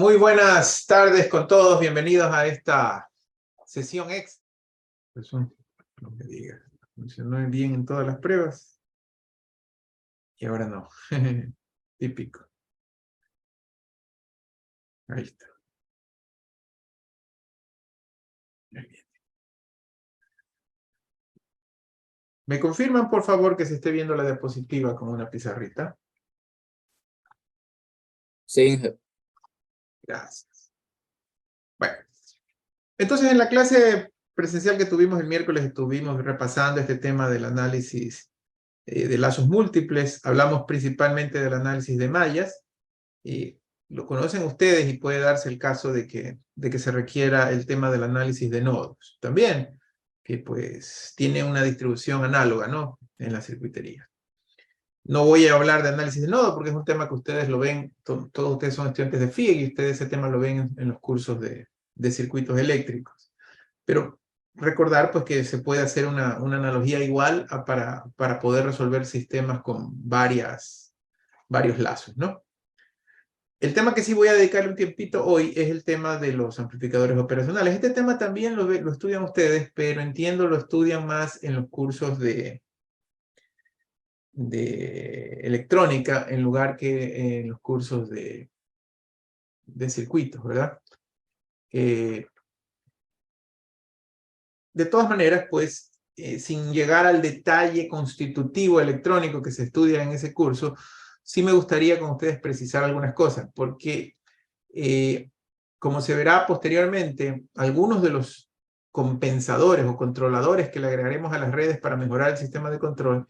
Muy buenas tardes con todos, bienvenidos a esta sesión extra. No me digas, funcionó bien en todas las pruebas y ahora no. Típico. Ahí está. Muy bien. ¿Me confirman, por favor, que se esté viendo la diapositiva con una pizarrita? Sí. Gracias. Bueno, entonces en la clase presencial que tuvimos el miércoles estuvimos repasando este tema del análisis de lazos múltiples. Hablamos principalmente del análisis de mallas. Y lo conocen ustedes y puede darse el caso de que se requiera el tema del análisis de nodos. También, que pues tiene una distribución análoga, ¿no? En la circuitería. No voy a hablar de análisis de nodos porque es un tema que ustedes lo ven, todos ustedes son estudiantes de FIEG y ustedes ese tema lo ven en los cursos de circuitos eléctricos. Pero recordar pues que se puede hacer una analogía igual para poder resolver sistemas con varios lazos, ¿no? El tema que sí voy a dedicarle un tiempito hoy es el tema de los amplificadores operacionales. Este tema también lo estudian ustedes, pero entiendo lo estudian más en los cursos de electrónica en lugar que en los cursos de circuitos, ¿verdad? De todas maneras, pues, sin llegar al detalle constitutivo electrónico que se estudia en ese curso, sí me gustaría con ustedes precisar algunas cosas, porque como se verá posteriormente, algunos de los compensadores o controladores que le agregaremos a las redes para mejorar el sistema de control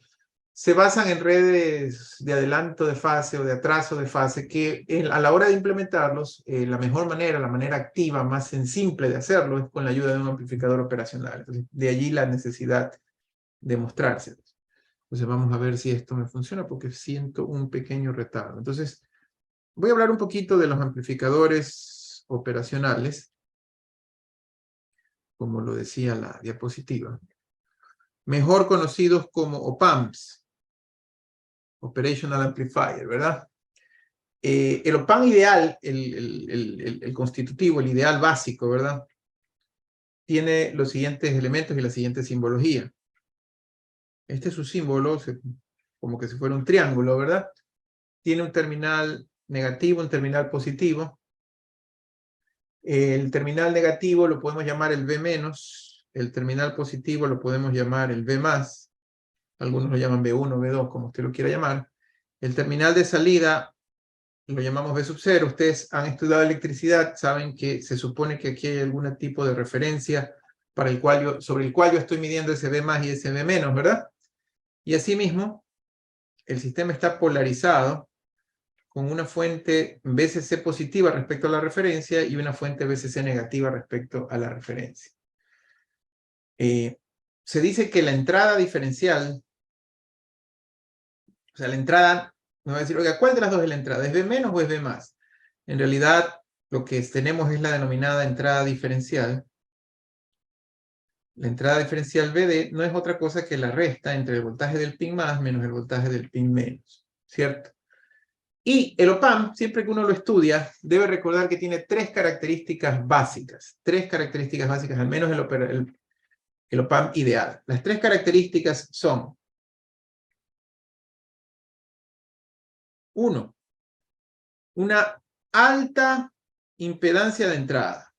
se basan en redes de adelanto de fase o de atraso de fase que a la hora de implementarlos, la mejor manera, la manera activa, más simple de hacerlo es con la ayuda de un amplificador operacional. Entonces, de allí la necesidad de mostrárselos. Entonces vamos a ver si esto me funciona porque siento un pequeño retardo. Entonces, voy a hablar un poquito de los amplificadores operacionales, como lo decía la diapositiva, mejor conocidos como OPAMPs, Operational Amplifier, ¿verdad? El OPAMP ideal, el constitutivo, el ideal básico, ¿verdad? Tiene los siguientes elementos y la siguiente simbología. Este es su símbolo, como que si fuera un triángulo, ¿verdad? Tiene un terminal negativo, un terminal positivo. El terminal negativo lo podemos llamar el V-, el terminal positivo lo podemos llamar el V+, algunos lo llaman V1, V2, como usted lo quiera llamar. El terminal de salida lo llamamos V0. Ustedes han estudiado electricidad, saben que se supone que aquí hay algún tipo de referencia sobre el cual yo estoy midiendo ese V+ y ese V-, ¿verdad? Y asimismo, el sistema está polarizado con una fuente VCC positiva respecto a la referencia y una fuente VCC negativa respecto a la referencia. Se dice que la entrada diferencial, o sea, la entrada, me va a decir, oiga, ¿cuál de las dos es la entrada? ¿Es V- o es V+? En realidad, lo que tenemos es la denominada entrada diferencial. La entrada diferencial VD no es otra cosa que la resta entre el voltaje del pin más menos el voltaje del pin menos, ¿cierto? Y el OPAMP, siempre que uno lo estudia, debe recordar que tiene tres características básicas, al menos el OPAMP ideal. Las tres características son: 1, una alta impedancia de entrada.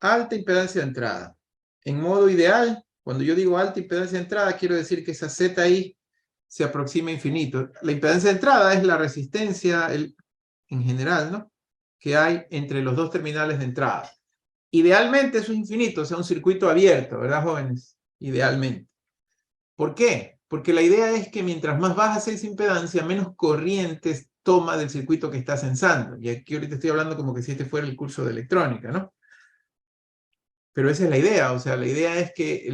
Alta impedancia de entrada. En modo ideal, cuando yo digo alta impedancia de entrada, quiero decir que esa ZI se aproxima a infinito. La impedancia de entrada es la resistencia, en general, ¿no?, que hay entre los dos terminales de entrada. Idealmente eso es infinito, o sea, un circuito abierto, ¿verdad, jóvenes? Idealmente. ¿Por qué? Porque la idea es que mientras más baja sea esa impedancia, menos corrientes toma del circuito que está censando. Y aquí ahorita estoy hablando como que si este fuera el curso de electrónica, ¿no? Pero esa es la idea, o sea, la idea es que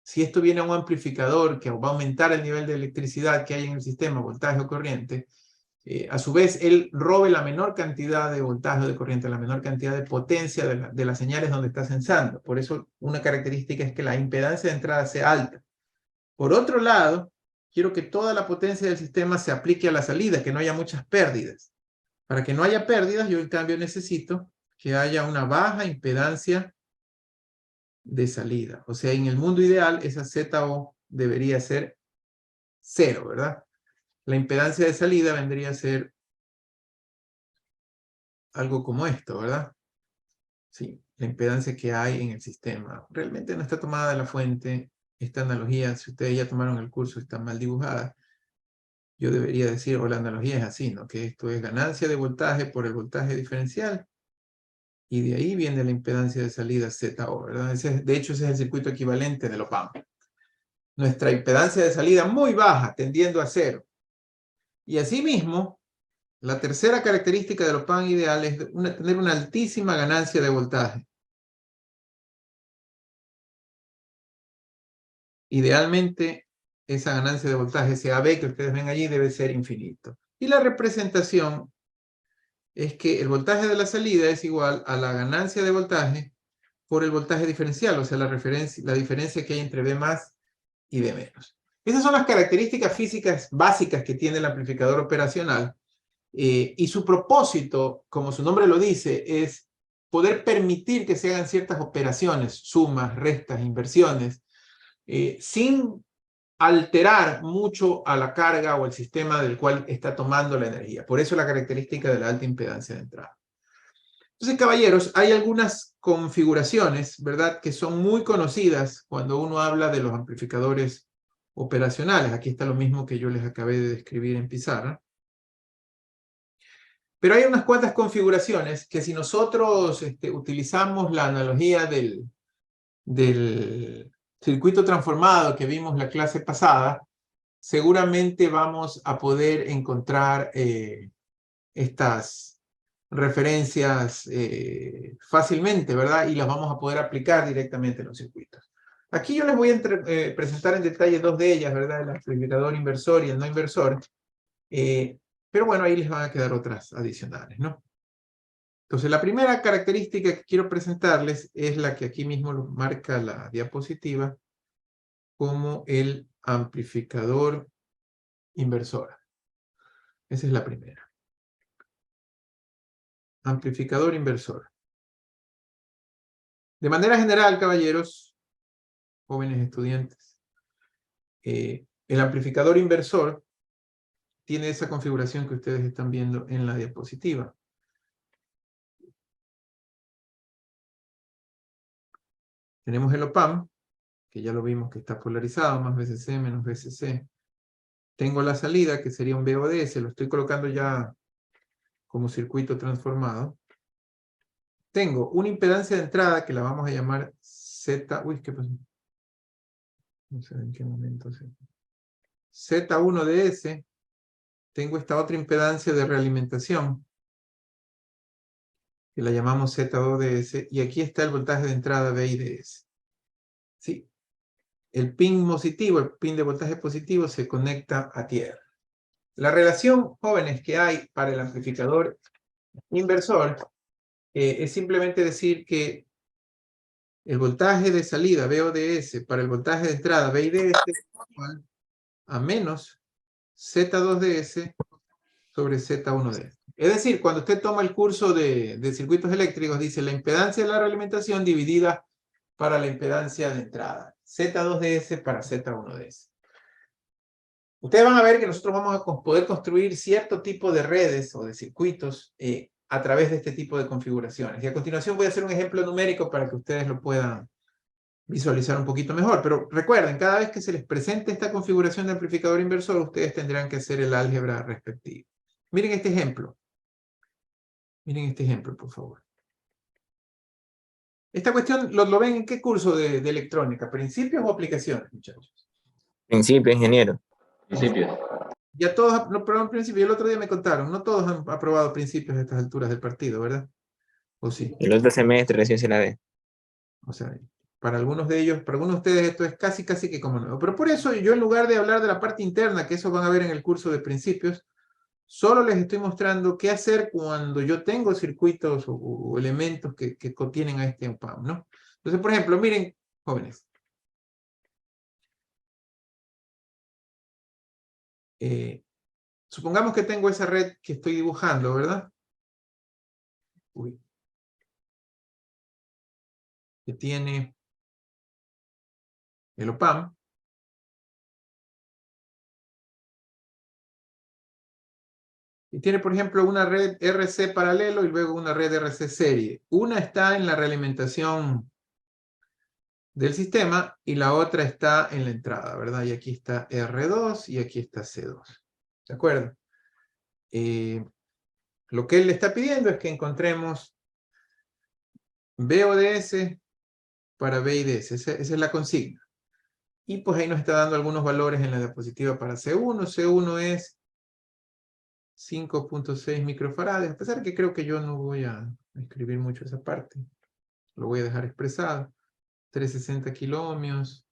si esto viene a un amplificador que va a aumentar el nivel de electricidad que hay en el sistema, voltaje o corriente, a su vez él robe la menor cantidad de voltaje o de corriente, la menor cantidad de potencia de las señales donde está censando. Por eso una característica es que la impedancia de entrada sea alta. Por otro lado, quiero que toda la potencia del sistema se aplique a la salida, que no haya muchas pérdidas. Para que no haya pérdidas, yo en cambio necesito que haya una baja impedancia de salida. O sea, en el mundo ideal, esa ZO debería ser 0, ¿verdad? La impedancia de salida vendría a ser algo como esto, ¿verdad? Sí, la impedancia que hay en el sistema. Realmente no está tomada de la fuente. Esta analogía, si ustedes ya tomaron el curso, está mal dibujada. Yo debería decir, o la analogía es así, ¿no? Que esto es ganancia de voltaje por el voltaje diferencial. Y de ahí viene la impedancia de salida ZO, ¿verdad? De hecho, ese es el circuito equivalente del op-amp. Nuestra impedancia de salida muy baja, tendiendo a 0. Y asimismo, la tercera característica del op-amp ideal es tener una altísima ganancia de voltaje. Idealmente, esa ganancia de voltaje, ese AB que ustedes ven allí, debe ser infinito. Y la representación es que el voltaje de la salida es igual a la ganancia de voltaje por el voltaje diferencial, o sea, la diferencia que hay entre B más y B menos. Esas son las características físicas básicas que tiene el amplificador operacional. Y su propósito, como su nombre lo dice, es poder permitir que se hagan ciertas operaciones, sumas, restas, inversiones, sin alterar mucho a la carga o al sistema del cual está tomando la energía. Por eso la característica de la alta impedancia de entrada. Entonces, caballeros, hay algunas configuraciones, ¿verdad?, que son muy conocidas cuando uno habla de los amplificadores operacionales. Aquí está lo mismo que yo les acabé de describir en pizarra. Pero hay unas cuantas configuraciones que si nosotros utilizamos la analogía del circuito transformado que vimos la clase pasada, seguramente vamos a poder encontrar estas referencias fácilmente, ¿verdad? Y las vamos a poder aplicar directamente en los circuitos. Aquí yo les voy a presentar en detalle dos de ellas, ¿verdad? El amplificador inversor y el no inversor. Pero bueno, ahí les van a quedar otras adicionales, ¿no? Entonces, la primera característica que quiero presentarles es la que aquí mismo lo marca la diapositiva como el amplificador inversor. Esa es la primera. Amplificador inversor. De manera general, caballeros, jóvenes estudiantes, el amplificador inversor tiene esa configuración que ustedes están viendo en la diapositiva. Tenemos el op-amp, que ya lo vimos que está polarizado, más VCC menos VCC. Tengo la salida, que sería un VODS, lo estoy colocando ya como circuito transformado. Tengo una impedancia de entrada que la vamos a llamar Z. Uy, ¿qué pasó? No sé en qué momento. Z1DS. Tengo esta otra impedancia de realimentación, que la llamamos Z2DS. Y aquí está el voltaje de entrada VIDS. ¿Sí? El pin positivo, el pin de voltaje positivo, se conecta a tierra. La relación, jóvenes, que hay para el amplificador inversor es simplemente decir que el voltaje de salida VODS para el voltaje de entrada VIDS es igual a menos Z2DS sobre Z1DS. Es decir, cuando usted toma el curso de circuitos eléctricos, dice la impedancia de la realimentación dividida para la impedancia de entrada. Z2DS para Z1DS. Ustedes van a ver que nosotros vamos a poder construir cierto tipo de redes o de circuitos a través de este tipo de configuraciones. Y a continuación voy a hacer un ejemplo numérico para que ustedes lo puedan visualizar un poquito mejor. Pero recuerden, cada vez que se les presente esta configuración de amplificador inversor, ustedes tendrán que hacer el álgebra respectivo. Miren este ejemplo. Miren este ejemplo, por favor. Esta cuestión lo ven en qué curso de electrónica, principios o aplicaciones, muchachos. Principio, ingeniero. Principios. Ya todos aprobaron principios. El otro día me contaron, no todos han aprobado principios a estas alturas del partido, ¿verdad? ¿O sí? El otro semestre recién se la ve. O sea, para algunos de ellos, para algunos de ustedes esto es casi que como nuevo. Pero por eso yo, en lugar de hablar de la parte interna, que eso van a ver en el curso de principios, solo les estoy mostrando qué hacer cuando yo tengo circuitos o elementos que contienen a este op-amp, ¿no? Entonces, por ejemplo, miren, jóvenes. Supongamos que tengo esa red que estoy dibujando, ¿verdad? Uy. Que tiene el OPAM. Y tiene, por ejemplo, una red RC paralelo y luego una red RC serie. Una está en la realimentación del sistema y la otra está en la entrada, ¿verdad? Y aquí está R2 y aquí está C2. ¿De acuerdo? Lo que él le está pidiendo es que encontremos BODS para BIDS. Esa es la consigna. Y pues ahí nos está dando algunos valores en la diapositiva para C1. C1 es 5.6 microfarads, a pesar que creo que yo no voy a escribir mucho esa parte. Lo voy a dejar expresado. 360 kiloohmios,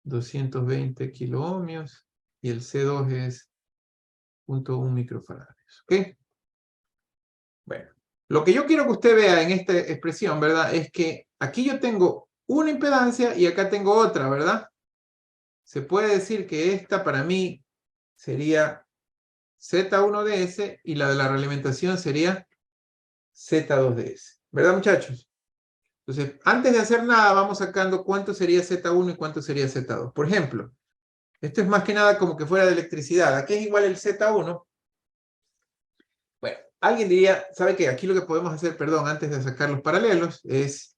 220 kiloohmios, y el C2 es 0.1 microfarads. ¿Ok? Bueno, lo que yo quiero que usted vea en esta expresión, ¿verdad? Es que aquí yo tengo una impedancia y acá tengo otra, ¿verdad? Se puede decir que esta para mí sería Z1DS y la de la realimentación sería Z2DS. ¿Verdad, muchachos? Entonces, antes de hacer nada, vamos sacando cuánto sería Z1 y cuánto sería Z2. Por ejemplo, esto es más que nada como que fuera de electricidad. ¿A qué es igual el Z1? Bueno, alguien diría, ¿sabe qué? Aquí lo que podemos hacer, perdón, antes de sacar los paralelos, es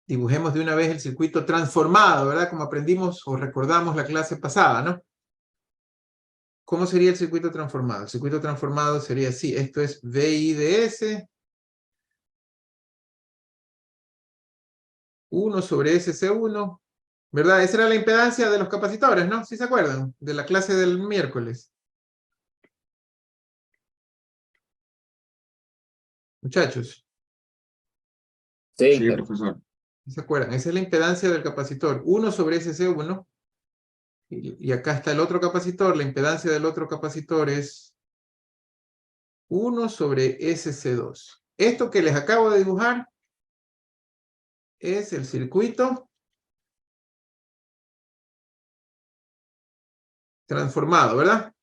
dibujemos de una vez el circuito transformado, ¿verdad? Como aprendimos o recordamos la clase pasada, ¿no? ¿Cómo sería el circuito transformado? El circuito transformado sería así. Esto es VIDS 1 sobre SC1, ¿verdad? Esa era la impedancia de los capacitores, ¿no? ¿Sí se acuerdan? De la clase del miércoles. Muchachos, Sí, profesor. ¿sí se acuerdan? Esa es la impedancia del capacitor. 1 sobre SC1. Y acá está el otro capacitor. La impedancia del otro capacitor es 1 sobre SC2. Esto que les acabo de dibujar es el circuito transformado, ¿verdad?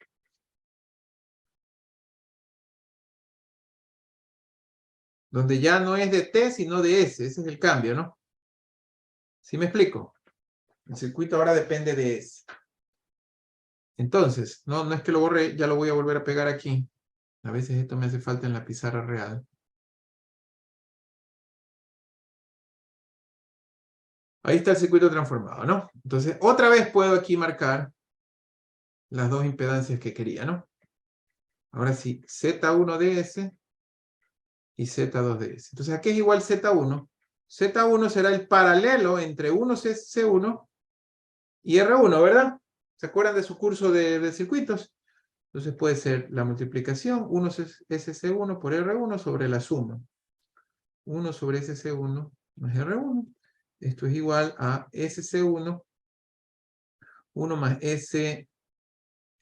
Donde ya no es de T, sino de S. Ese es el cambio, ¿no? ¿Sí me explico? El circuito ahora depende de S. Entonces, no es que lo borré, ya lo voy a volver a pegar aquí. A veces esto me hace falta en la pizarra real. Ahí está el circuito transformado, ¿no? Entonces, otra vez puedo aquí marcar las dos impedancias que quería, ¿no? Ahora sí, Z1DS y Z2DS. Entonces, aquí es igual Z1. Z1 será el paralelo entre 1C1 y R1, ¿verdad? ¿Se acuerdan de su curso de circuitos? Entonces puede ser la multiplicación 1SC1 por R1 sobre la suma. 1 sobre SC1 más R1. Esto es igual a SC1, 1 más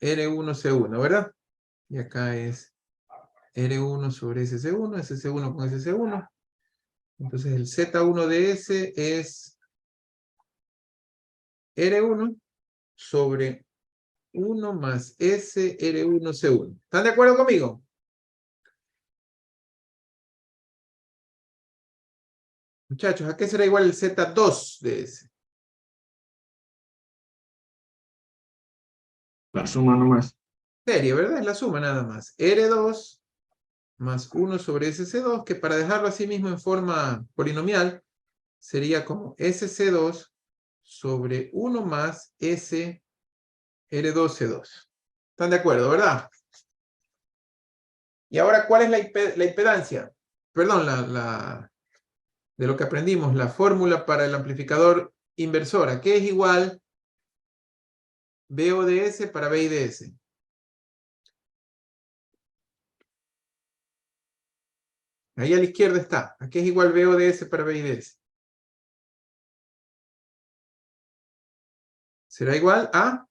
SR1C1, ¿verdad? Y acá es R1 sobre SC1, SC1 con SC1. Entonces el Z1 de S es R1 sobre 1 más SR1C1. ¿Están de acuerdo conmigo? Muchachos, ¿a qué será igual el Z2 de S? La suma nomás. Serie, ¿verdad? Es la suma nada más. R2 más 1 sobre SC2, que para dejarlo así mismo en forma polinomial, sería como SC2 sobre 1 más SR2C2. ¿Están de acuerdo, verdad? Y ahora, ¿cuál es la impedancia? Perdón, de lo que aprendimos, la fórmula para el amplificador inversora, que es igual BODS para BIDS. Ahí a la izquierda está. Aquí es igual BODS para BIDS. Será igual a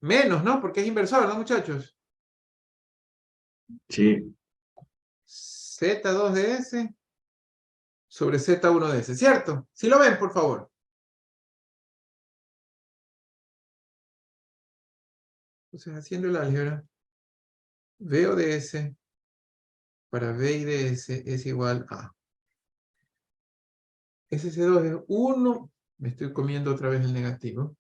menos, ¿no? Porque es inversor, ¿no, muchachos? Sí. Z2DS sobre Z1DS, ¿cierto? Si lo ven, por favor. Entonces, haciendo el álgebra, VO de S para VI de S es igual a SC2 es 1, me estoy comiendo otra vez el negativo,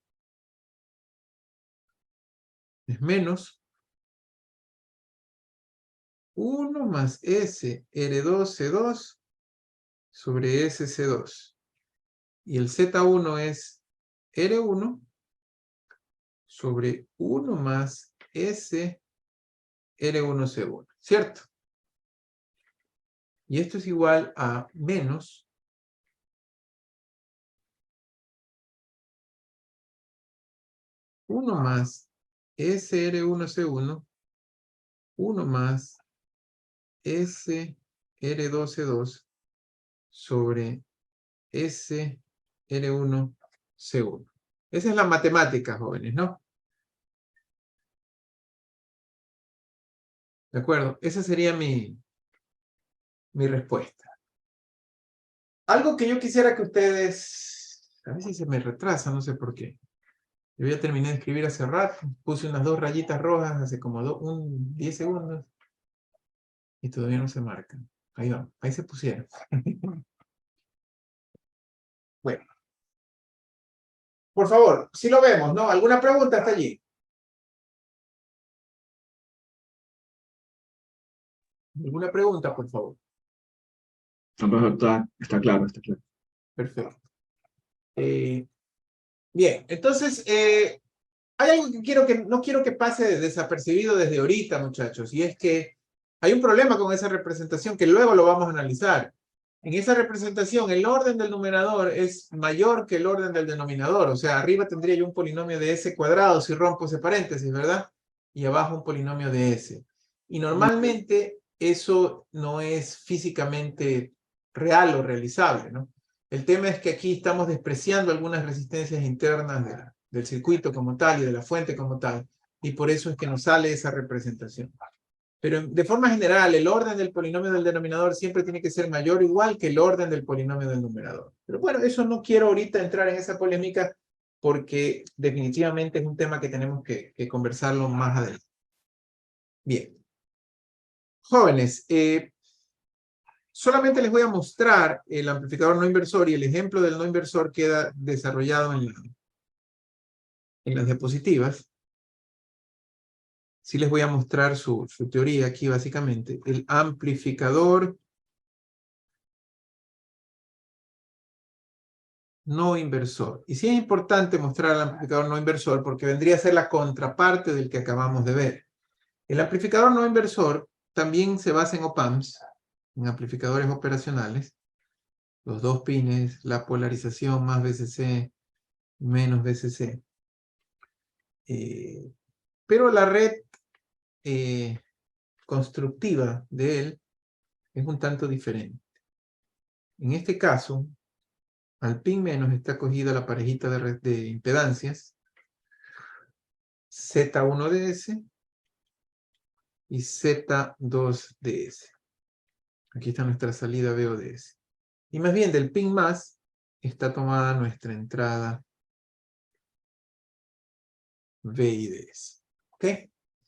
es menos 1 más S R2C2 sobre SC2. Y el Z1 es R1 sobre 1 más S R1C1, ¿cierto? Y esto es igual a menos 1 más SR1C1, 1 más SR2C2 sobre SR1C1. Esa es la matemática, jóvenes, ¿no? ¿De acuerdo? Esa sería mi respuesta. Algo que yo quisiera que ustedes... A ver si se me retrasa, no sé por qué. Yo ya terminé de escribir hace rato. Puse unas 2 rayitas rojas hace como 10 segundos. Y todavía no se marcan. Ahí va, ahí se pusieron. Bueno. Por favor, si lo vemos, ¿no? ¿Alguna pregunta hasta allí? ¿Alguna pregunta, por favor? Está claro, está claro. Perfecto. Bien, entonces, hay algo que no quiero que pase desapercibido desde ahorita, muchachos, y es que hay un problema con esa representación que luego lo vamos a analizar. En esa representación, el orden del numerador es mayor que el orden del denominador, o sea, arriba tendría yo un polinomio de S cuadrado si rompo ese paréntesis, ¿verdad? Y abajo un polinomio de S. Y normalmente eso no es físicamente real o realizable, ¿no? El tema es que aquí estamos despreciando algunas resistencias internas del circuito como tal y de la fuente como tal, y por eso es que nos sale esa representación. Pero de forma general, el orden del polinomio del denominador siempre tiene que ser mayor o igual que el orden del polinomio del numerador. Pero bueno, eso no quiero ahorita entrar en esa polémica porque definitivamente es un tema que tenemos que conversarlo más adelante. Bien. Jóvenes, solamente les voy a mostrar el amplificador no inversor y el ejemplo del no inversor queda desarrollado en las diapositivas. Sí les voy a mostrar su teoría aquí básicamente. El amplificador no inversor. Y sí es importante mostrar el amplificador no inversor porque vendría a ser la contraparte del que acabamos de ver. El amplificador no inversor también se basa en op-amps, en amplificadores operacionales. Los dos pines, la polarización más VCC menos VCC. Pero la red constructiva de él es un tanto diferente. En este caso, al pin menos está cogida la parejita de impedancias Z1DS y Z2DS. Aquí está nuestra salida VODS. Y más bien del pin más está tomada nuestra entrada VIDS. ¿Ok?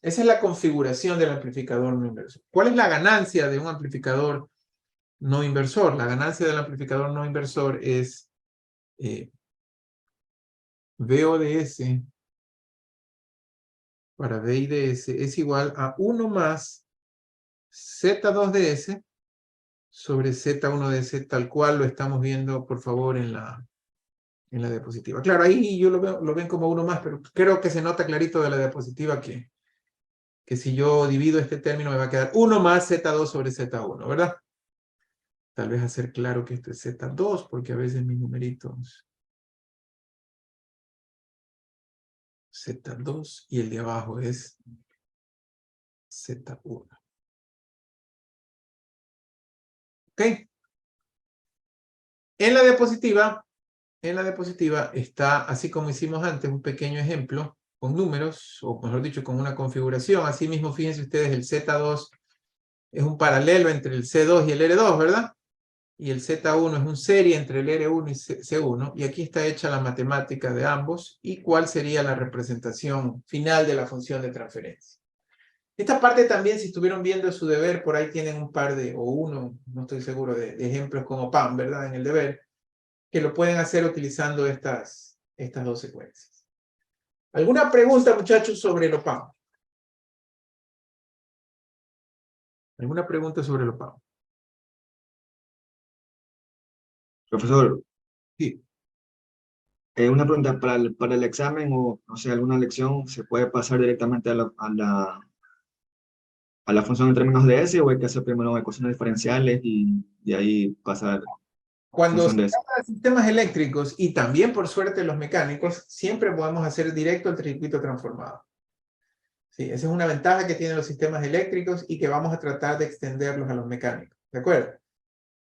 Esa es la configuración del amplificador no inversor. ¿Cuál es la ganancia de un amplificador no inversor? La ganancia del amplificador no inversor es VODS para VIDS es igual a 1 más Z2DS sobre Z1DS, tal cual lo estamos viendo, por favor, en la diapositiva. Claro, ahí yo lo ven como 1 más, pero creo que se nota clarito de la diapositiva que si yo divido este término me va a quedar 1 más Z2 sobre Z1, ¿verdad? Tal vez hacer claro que esto es Z2, porque a veces mis numeritos Z2 y el de abajo es Z1. ¿Ok? En la diapositiva está, así como hicimos antes, un pequeño ejemplo con números, o mejor dicho, con una configuración. Asimismo, fíjense ustedes, el Z2 es un paralelo entre el C2 y el R2, ¿verdad? y el Z1 es un serie entre el R1 y C1, y aquí está hecha la matemática de ambos, y cuál sería la representación final de la función de transferencia. Esta parte también, si estuvieron viendo su deber, por ahí tienen un par de, o uno, no estoy seguro, de ejemplos como PAM, ¿verdad? En el deber, que lo pueden hacer utilizando estas dos secuencias. ¿Alguna pregunta, muchachos, sobre lo PAM? ¿Alguna pregunta sobre lo PAM? Profesor, Sí. una pregunta para el examen o, no sé, alguna lección, ¿se puede pasar directamente a la función en términos de S o hay que hacer primero ecuaciones diferenciales y de ahí pasar Cuando función se de S? trata de sistemas eléctricos y también, por suerte, los mecánicos, siempre podemos hacer directo el circuito transformado. Sí, esa es una ventaja que tienen los sistemas eléctricos y que vamos a tratar de extenderlos a los mecánicos. ¿De acuerdo?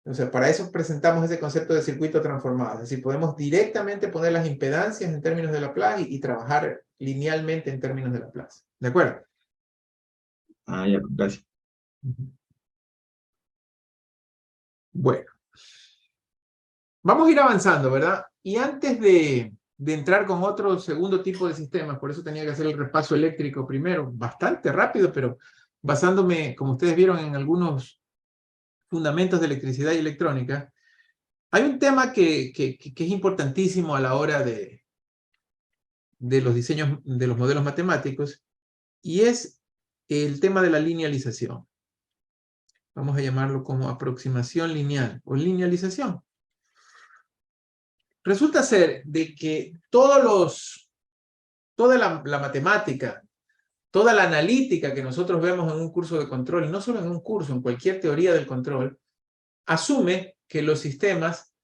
O sea, para eso presentamos ese concepto de circuito transformado. Es decir, podemos directamente poner las impedancias en términos de Laplace y trabajar linealmente en términos de Laplace. ¿De acuerdo? Ah, ya, gracias. Bueno, vamos a ir avanzando, ¿verdad? Y antes de entrar con otro segundo tipo de sistemas, por eso tenía que hacer el repaso eléctrico primero, bastante rápido, pero basándome, como ustedes vieron, en algunos fundamentos de electricidad y electrónica, hay un tema que es importantísimo a la hora de los diseños de los modelos matemáticos, y es el tema de la linealización. Vamos a llamarlo como aproximación lineal o linealización. Resulta ser de que toda la matemática, toda la analítica que nosotros vemos en un curso de control, y no solo en un curso, en cualquier teoría del control, asume que los sistemas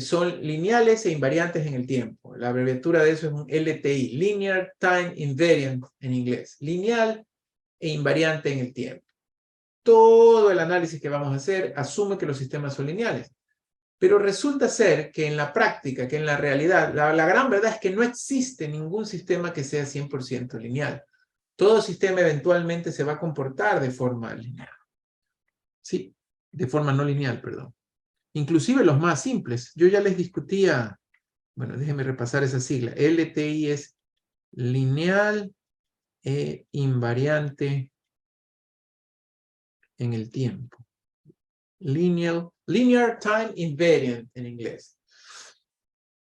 son lineales e invariantes en el tiempo. La abreviatura de eso es un LTI, Linear Time Invariant en inglés. Lineal e invariante en el tiempo. Todo el análisis que vamos a hacer asume que los sistemas son lineales. Pero resulta ser que en la práctica, que en la realidad, la gran verdad es que no existe ningún sistema que sea 100% lineal. Todo sistema eventualmente se va a comportar de forma lineal. Sí, de forma no lineal, perdón. Inclusive los más simples. Yo ya les discutía, bueno, déjenme repasar esa sigla. LTI es lineal e invariante en el tiempo. Linear Time Invariant en inglés.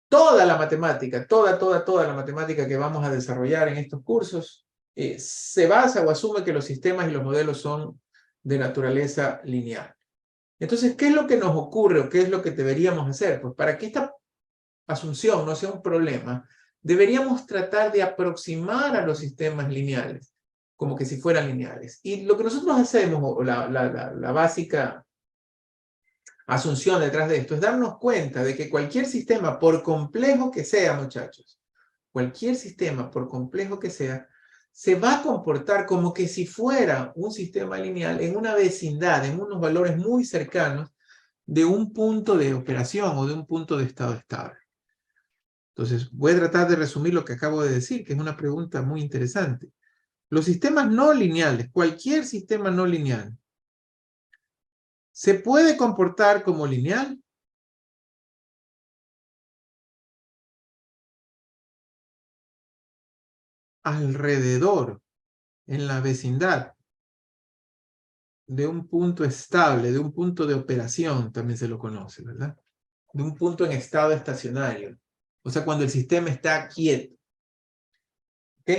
Toda la matemática, toda la matemática que vamos a desarrollar en estos cursos se basa o asume que los sistemas y los modelos son de naturaleza lineal. Entonces, ¿qué es lo que nos ocurre o qué es lo que deberíamos hacer? Pues para que esta asunción no sea un problema, deberíamos tratar de aproximar a los sistemas lineales, como que si fueran lineales. Y lo que nosotros hacemos, o la básica asunción detrás de esto, es darnos cuenta de que cualquier sistema, por complejo que sea, muchachos, cualquier sistema, por complejo que sea, se va a comportar como que si fuera un sistema lineal en una vecindad, en unos valores muy cercanos de un punto de operación o de un punto de estado estable. Entonces, voy a tratar de resumir lo que acabo de decir, que es una pregunta muy interesante. Los sistemas no lineales, cualquier sistema no lineal, ¿se puede comportar como lineal? Alrededor, en la vecindad de un punto estable, de un punto de operación, también se lo conoce, ¿verdad? De un punto en estado estacionario. O sea, cuando el sistema está quieto. ¿Ok?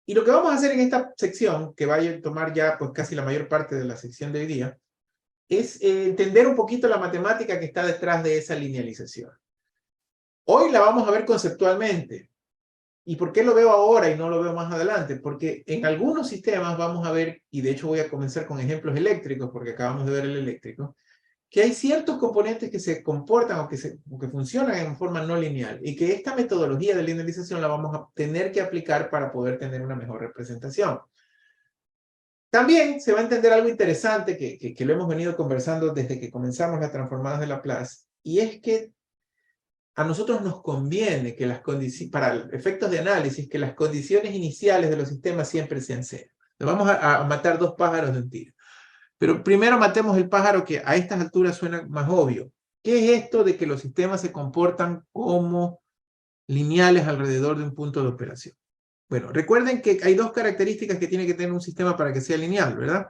Y lo que vamos a hacer en esta sección, que va a tomar ya pues casi la mayor parte de la sección de hoy día, es entender un poquito la matemática que está detrás de esa linealización. Hoy la vamos a ver conceptualmente. ¿Y por qué lo veo ahora y no lo veo más adelante? Porque en algunos sistemas vamos a ver, y de hecho voy a comenzar con ejemplos eléctricos, porque acabamos de ver el eléctrico, que hay ciertos componentes que se comportan o que funcionan en forma no lineal, y que esta metodología de linealización la vamos a tener que aplicar para poder tener una mejor representación. También se va a entender algo interesante que lo hemos venido conversando desde que comenzamos las transformadas de Laplace, y es que a nosotros nos conviene que las condiciones, para efectos de análisis, que las condiciones iniciales de los sistemas siempre sean cero. Vamos a matar dos pájaros de un tiro. Pero primero matemos el pájaro, que a estas alturas suena más obvio. ¿Qué es esto de que los sistemas se comportan como lineales alrededor de un punto de operación? Bueno, recuerden que hay dos características que tiene que tener un sistema para que sea lineal, ¿verdad?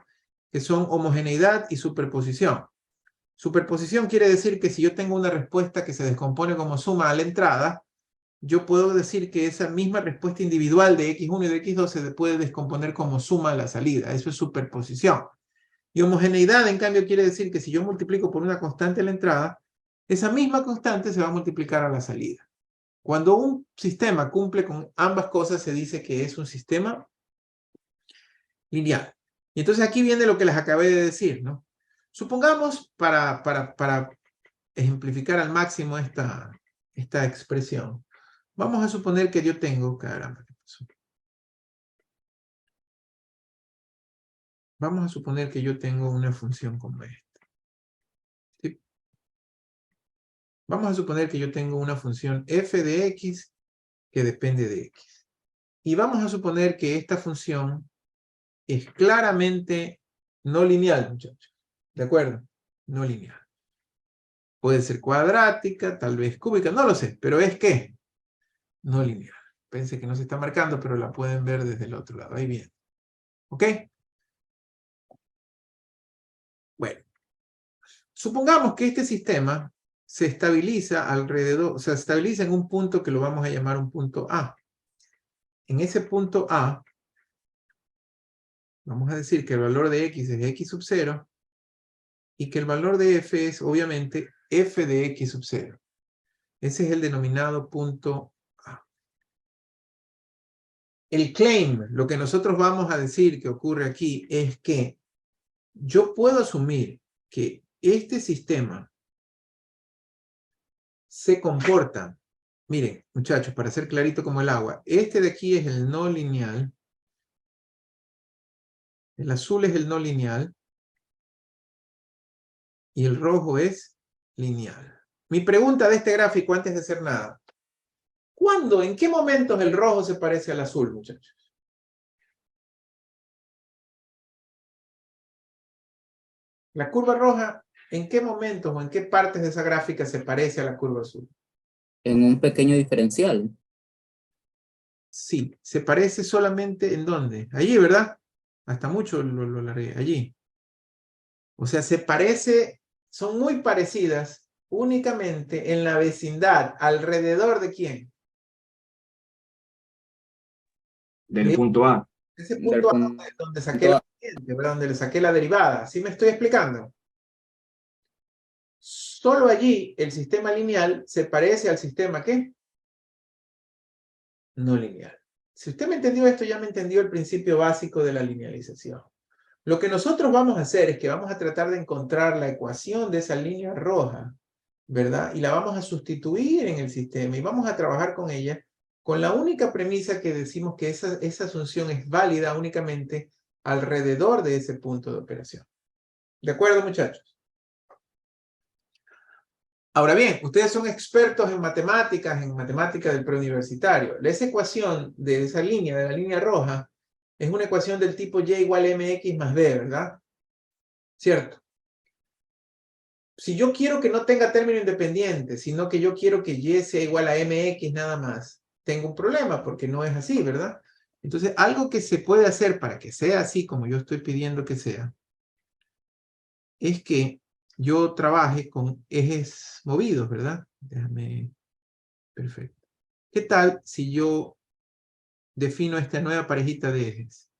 Que son homogeneidad y superposición. Superposición quiere decir que si yo tengo una respuesta que se descompone como suma a la entrada, yo puedo decir que esa misma respuesta individual de x1 y de x2 se puede descomponer como suma a la salida. Eso es superposición. Y homogeneidad, en cambio, quiere decir que si yo multiplico por una constante a la entrada, esa misma constante se va a multiplicar a la salida. Cuando un sistema cumple con ambas cosas, se dice que es un sistema lineal. Y entonces aquí viene lo que les acabé de decir, ¿no? Supongamos, para ejemplificar al máximo esta expresión, vamos a suponer que yo tengo, caramba, ¿qué pasó? Vamos a suponer que yo tengo una función como esta. ¿Sí? Vamos a suponer que yo tengo una función f de x que depende de x. Y vamos a suponer que esta función es claramente no lineal, muchachos. ¿De acuerdo? No lineal. Puede ser cuadrática, tal vez cúbica, no lo sé, pero es que no lineal. Pensé que no se está marcando, pero la pueden ver desde el otro lado. Ahí bien. ¿Ok? Bueno, supongamos que este sistema se estabiliza alrededor, o sea, se estabiliza en un punto que lo vamos a llamar un punto A. En ese punto A, vamos a decir que el valor de x es x sub 0 y que el valor de f es, obviamente, f de x sub 0. Ese es el denominado punto A. El claim, lo que nosotros vamos a decir que ocurre aquí, es que yo puedo asumir que este sistema se comporta, miren, muchachos, para ser clarito como el agua, este de aquí es el no lineal, el azul es el no lineal, y el rojo es lineal. Mi pregunta de este gráfico, antes de hacer nada, ¿cuándo, en qué momentos el rojo se parece al azul, muchachos? La curva roja, ¿en qué momentos o en qué partes de esa gráfica se parece a la curva azul? En un pequeño diferencial. Sí, se parece solamente ¿en dónde? Allí, ¿verdad? Hasta mucho lo largué, allí. O sea, se parece, son muy parecidas únicamente en la vecindad, alrededor de quién. Del punto A. Ese Del punto A punto donde saqué la A. corriente, ¿verdad? Donde le saqué la derivada. ¿Sí me estoy explicando? Solo allí el sistema lineal se parece al sistema ¿qué? No lineal. Si usted me entendió esto, ya me entendió el principio básico de la linealización. Lo que nosotros vamos a hacer es que vamos a tratar de encontrar la ecuación de esa línea roja, ¿verdad? Y la vamos a sustituir en el sistema y vamos a trabajar con ella con la única premisa que decimos que esa asunción es válida únicamente alrededor de ese punto de operación. ¿De acuerdo, muchachos? Ahora bien, ustedes son expertos en matemática del preuniversitario. Esa ecuación de esa línea, de la línea roja, es una ecuación del tipo y igual a mx más b, ¿verdad? ¿Cierto? Si yo quiero que no tenga término independiente, sino que yo quiero que y sea igual a mx nada más, tengo un problema porque no es así, ¿verdad? Entonces, algo que se puede hacer para que sea así como yo estoy pidiendo que sea, es que yo trabaje con ejes movidos, ¿verdad? Déjame, perfecto. ¿Qué tal si yo defino esta nueva parejita de ejes?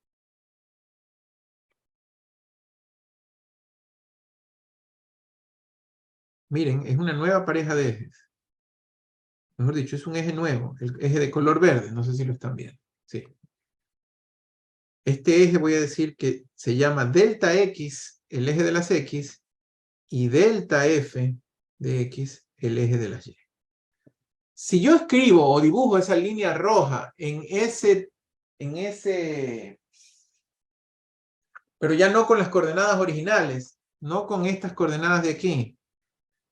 Miren, es una nueva pareja de ejes. Mejor dicho, es un eje nuevo, el eje de color verde, no sé si lo están viendo. Sí. Este eje voy a decir que se llama delta X, el eje de las X, y delta F de X, el eje de las Y. Si yo escribo o dibujo esa línea roja pero ya no con las coordenadas originales, no con estas coordenadas de aquí,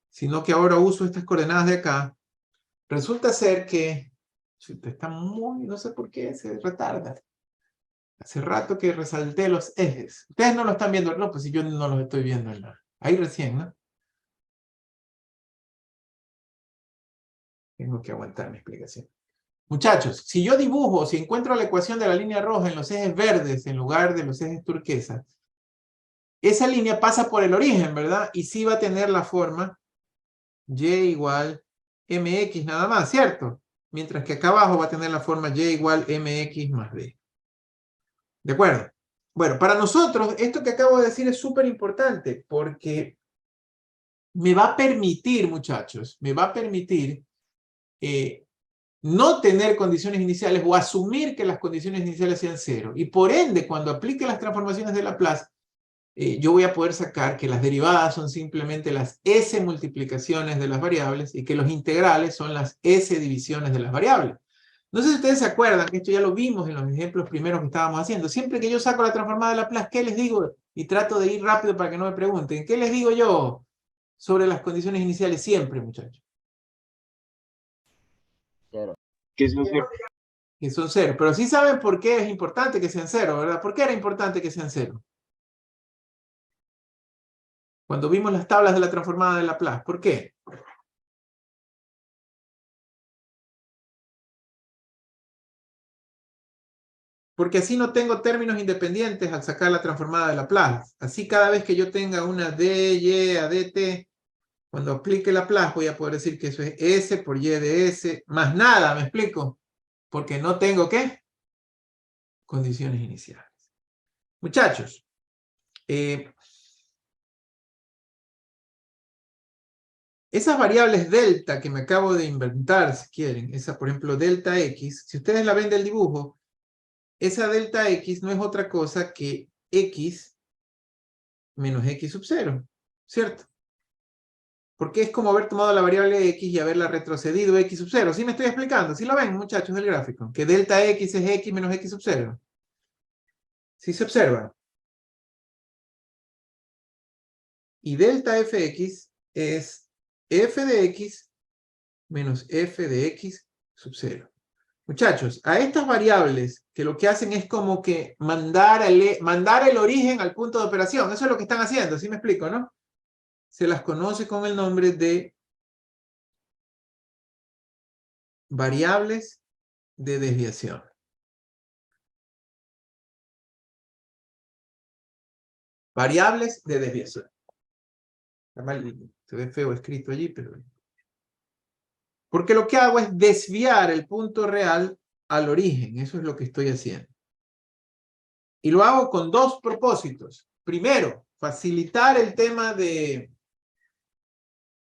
sino que ahora uso estas coordenadas de acá, resulta ser que está muy, no sé por qué se retarda. Hace rato que resalté los ejes. Ustedes no lo están viendo, no, pues si yo no los estoy viendo en la... Ahí recién, ¿no? Tengo que aguantar mi explicación. Muchachos, si yo dibujo, si encuentro la ecuación de la línea roja en los ejes verdes en lugar de los ejes turquesa, esa línea pasa por el origen, ¿verdad? Y sí va a tener la forma y igual mx nada más, ¿cierto? Mientras que acá abajo va a tener la forma y igual mx más b. ¿De acuerdo? Bueno, para nosotros esto que acabo de decir es súper importante porque me va a permitir, muchachos, me va a permitir no tener condiciones iniciales o asumir que las condiciones iniciales sean cero. Y por ende, cuando aplique las transformaciones de Laplace, yo voy a poder sacar que las derivadas son simplemente las S multiplicaciones de las variables y que los integrales son las S divisiones de las variables. No sé si ustedes se acuerdan que esto ya lo vimos en los ejemplos primeros que estábamos haciendo. Siempre que yo saco la transformada de Laplace, ¿qué les digo? Y trato de ir rápido para que no me pregunten. ¿Qué les digo yo sobre las condiciones iniciales siempre, muchachos? Que son cero. Que son cero. Pero sí saben por qué es importante que sean cero, ¿verdad? ¿Por qué era importante que sean cero? Cuando vimos las tablas de la transformada de Laplace. ¿Por qué? Porque así no tengo términos independientes al sacar la transformada de Laplace. Así cada vez que yo tenga una dy a dt, cuando aplique Laplace voy a poder decir que eso es s por y de s, más nada, ¿me explico? Porque no tengo, ¿qué? Condiciones iniciales. Muchachos, esas variables delta que me acabo de inventar, si quieren, esa por ejemplo delta x, si ustedes la ven del dibujo, esa delta x no es otra cosa que x menos x sub 0, ¿cierto? Porque es como haber tomado la variable x y haberla retrocedido x sub 0. ¿Sí me estoy explicando? ¿Sí lo ven, muchachos, del gráfico? Que delta x es x menos x sub 0. ¿Sí se observa? Y delta fx es f de x menos f de x sub 0. Muchachos, a estas variables que lo que hacen es como que mandar el origen al punto de operación. Eso es lo que están haciendo, ¿sí me explico, no? Se las conoce con el nombre de variables de desviación. Variables de desviación. Se ve feo escrito allí, pero... Porque lo que hago es desviar el punto real al origen. Eso es lo que estoy haciendo. Y lo hago con dos propósitos. Primero, facilitar el tema de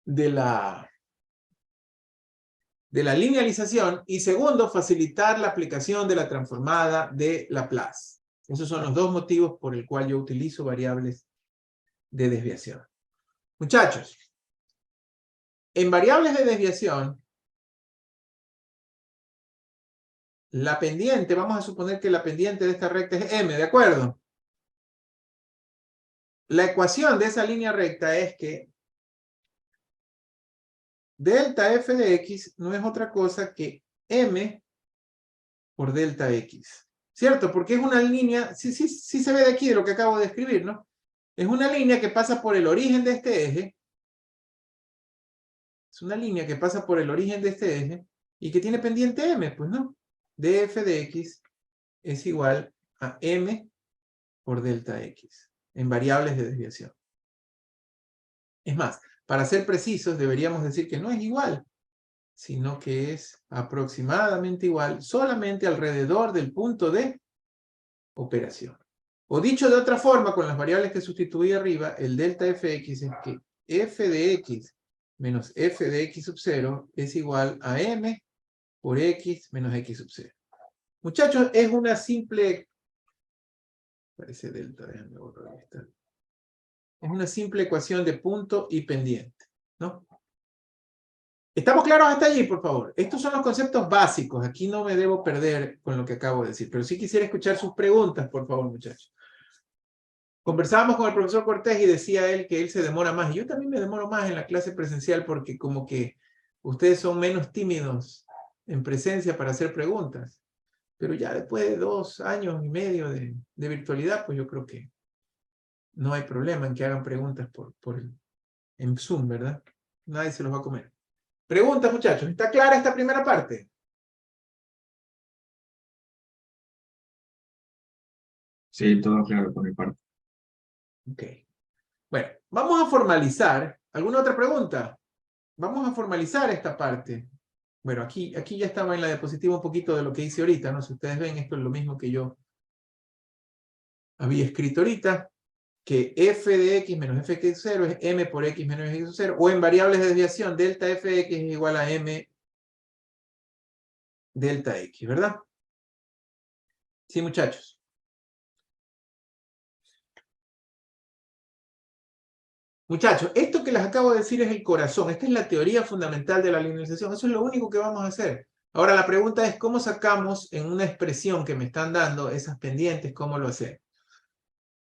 la linealización. Y segundo, facilitar la aplicación de la transformada de Laplace. Esos son los dos motivos por el cual yo utilizo variables de desviación. Muchachos, en variables de desviación, la pendiente, vamos a suponer que la pendiente de esta recta es m, ¿de acuerdo? La ecuación de esa línea recta es que delta f de x no es otra cosa que m por delta x. ¿Cierto? Porque es una línea, sí se ve de aquí de lo que acabo de escribir, ¿no? Es una línea que pasa por el origen de este eje. Es una línea que pasa por el origen de este eje y que tiene pendiente m, pues, ¿no? Df de x es igual a m por delta x en variables de desviación. Es más, para ser precisos, deberíamos decir que no es igual, sino que es aproximadamente igual solamente alrededor del punto de operación. O dicho de otra forma, con las variables que sustituí arriba, el delta fx es que f de x menos f de x sub 0 es igual a m por x menos x sub 0. Muchachos, es una simple... Parece delta, déjame borrar esta. Es una simple ecuación de punto y pendiente, ¿no? ¿Estamos claros hasta allí, por favor? Estos son los conceptos básicos. Aquí no me debo perder con lo que acabo de decir, pero sí quisiera escuchar sus preguntas, por favor, muchachos. Conversábamos con el profesor Cortés y decía él que él se demora más. Y yo también me demoro más en la clase presencial porque como que ustedes son menos tímidos en presencia para hacer preguntas. Pero ya después de 2 años y medio de virtualidad, pues yo creo que no hay problema en que hagan preguntas en Zoom, ¿verdad? Nadie se los va a comer. Preguntas, muchachos. ¿Está clara esta primera parte? Sí, todo claro por mi parte. Ok. Bueno, vamos a formalizar. ¿Alguna otra pregunta? Vamos a formalizar esta parte. Bueno, aquí ya estaba en la diapositiva un poquito de lo que hice ahorita, ¿no? Si ustedes ven, esto es lo mismo que yo había escrito ahorita, que f de x menos f de x0 es m por x menos x0, o en variables de desviación, delta f de x es igual a m delta x, ¿verdad? Sí, muchachos. Muchachos, esto que les acabo de decir es el corazón. Esta es la teoría fundamental de la linealización. Eso es lo único que vamos a hacer. Ahora, la pregunta es, ¿cómo sacamos en una expresión que me están dando esas pendientes? ¿Cómo lo hacemos?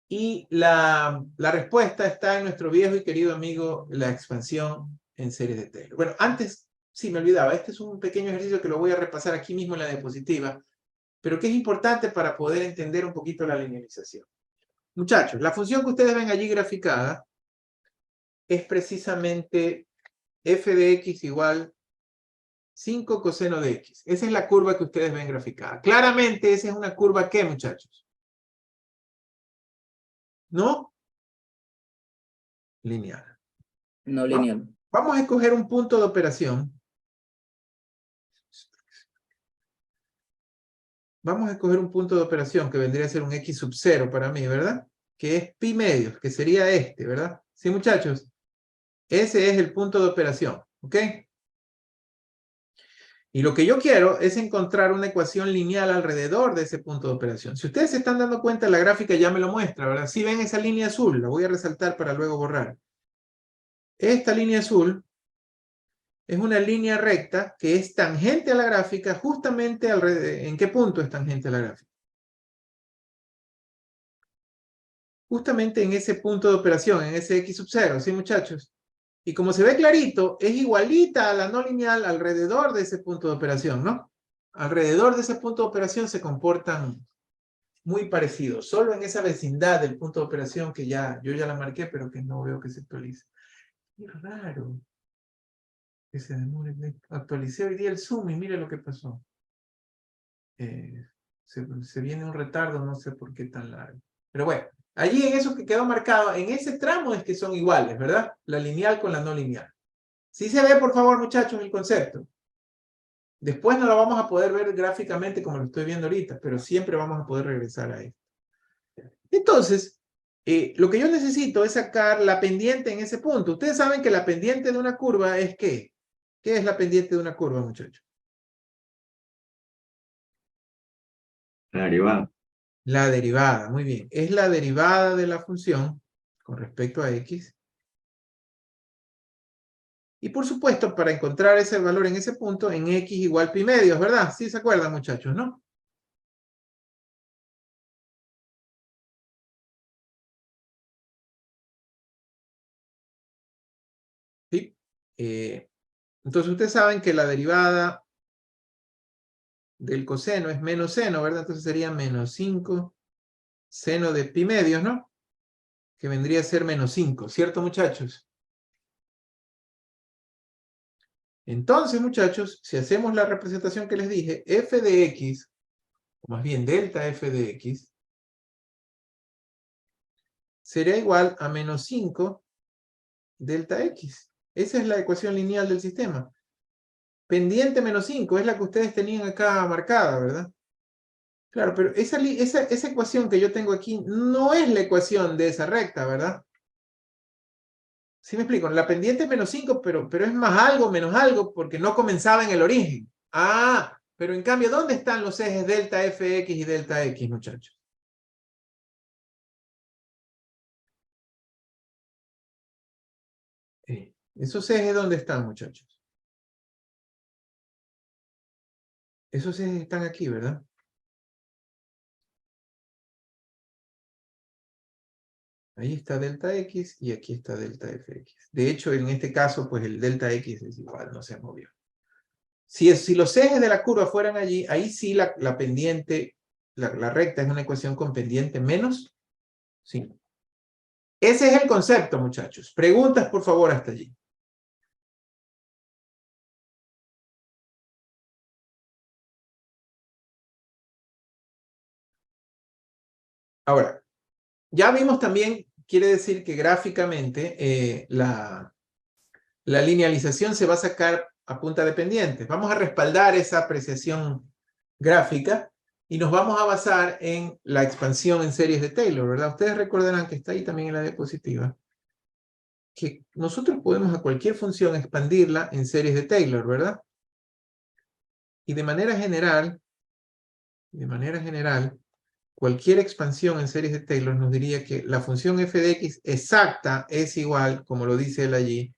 Y la respuesta está en nuestro viejo y querido amigo, la expansión en series de Taylor. Bueno, antes, sí, me olvidaba. Este es un pequeño ejercicio que lo voy a repasar aquí mismo en la diapositiva, pero que es importante para poder entender un poquito la linealización. Muchachos, la función que ustedes ven allí graficada es precisamente f de x igual 5 coseno de x. Esa es la curva que ustedes ven graficada. Claramente, esa es una curva ¿qué, muchachos? No lineal. No lineal. Vamos a escoger un punto de operación. Vamos a escoger un punto de operación que vendría a ser un x sub 0 para mí, ¿verdad? Que es pi medios, que sería este, ¿verdad? Sí, muchachos. Ese es el punto de operación, ¿ok? Y lo que yo quiero es encontrar una ecuación lineal alrededor de ese punto de operación. Si ustedes se están dando cuenta, la gráfica ya me lo muestra, ¿verdad? Si ven esa línea azul, la voy a resaltar para luego borrar. Esta línea azul es una línea recta que es tangente a la gráfica justamente ¿en qué punto es tangente a la gráfica? Justamente en ese punto de operación, en ese x sub 0, ¿sí, muchachos? Y como se ve clarito, es igualita a la no lineal alrededor de ese punto de operación, ¿no? Alrededor de ese punto de operación se comportan muy parecidos, solo en esa vecindad del punto de operación que yo ya la marqué, pero que no veo que se actualice. Qué raro que se demore. Actualicé hoy día el Zoom y mire lo que pasó. Se viene un retardo, no sé por qué tan largo. Pero bueno, allí en eso que quedó marcado, en ese tramo es que son iguales, ¿verdad? La lineal con la no lineal. ¿Sí se ve, por favor, muchachos, el concepto? Después no lo vamos a poder ver gráficamente como lo estoy viendo ahorita, pero siempre vamos a poder regresar a esto. Entonces, lo que yo necesito es sacar la pendiente en ese punto. Ustedes saben que la pendiente de una curva es ¿qué? ¿Qué es la pendiente de una curva, muchachos? La derivada. La derivada, muy bien. Es la derivada de la función con respecto a x. Y por supuesto, para encontrar ese valor en ese punto, en x igual pi medios, ¿verdad? Sí se acuerdan, muchachos, ¿no? Sí. Entonces ustedes saben que la derivada del coseno es menos seno, ¿verdad? Entonces sería menos 5 seno de pi medios, ¿no? Que vendría a ser menos 5, ¿cierto, muchachos? Entonces, muchachos, si hacemos la representación que les dije, f de x, o más bien delta f de x, sería igual a menos 5 delta x. Esa es la ecuación lineal del sistema. Pendiente menos 5 es la que ustedes tenían acá marcada, ¿verdad? Claro, pero esa ecuación que yo tengo aquí no es la ecuación de esa recta, ¿verdad? ¿Sí me explico? La pendiente es menos 5, pero es más algo, menos algo, porque no comenzaba en el origen. Ah, pero en cambio, ¿dónde están los ejes delta fx y delta x, muchachos? ¿Esos ejes dónde están, muchachos? Esos ejes están aquí, ¿verdad? Ahí está delta x y aquí está delta fx. De hecho, en este caso, pues el delta x es igual, no se movió. Si los ejes de la curva fueran allí, ahí sí la pendiente, la recta es una ecuación con pendiente menos 5. Ese es el concepto, muchachos. Preguntas, por favor, hasta allí. Ahora, ya vimos también, quiere decir que gráficamente la linealización se va a sacar a punta de pendientes. Vamos a respaldar esa apreciación gráfica y nos vamos a basar en la expansión en series de Taylor, ¿verdad? Ustedes recordarán que está ahí también en la diapositiva, que nosotros podemos a cualquier función expandirla en series de Taylor, ¿verdad? Y de manera general, cualquier expansión en series de Taylor nos diría que la función f de x exacta es igual, como lo dice él allí,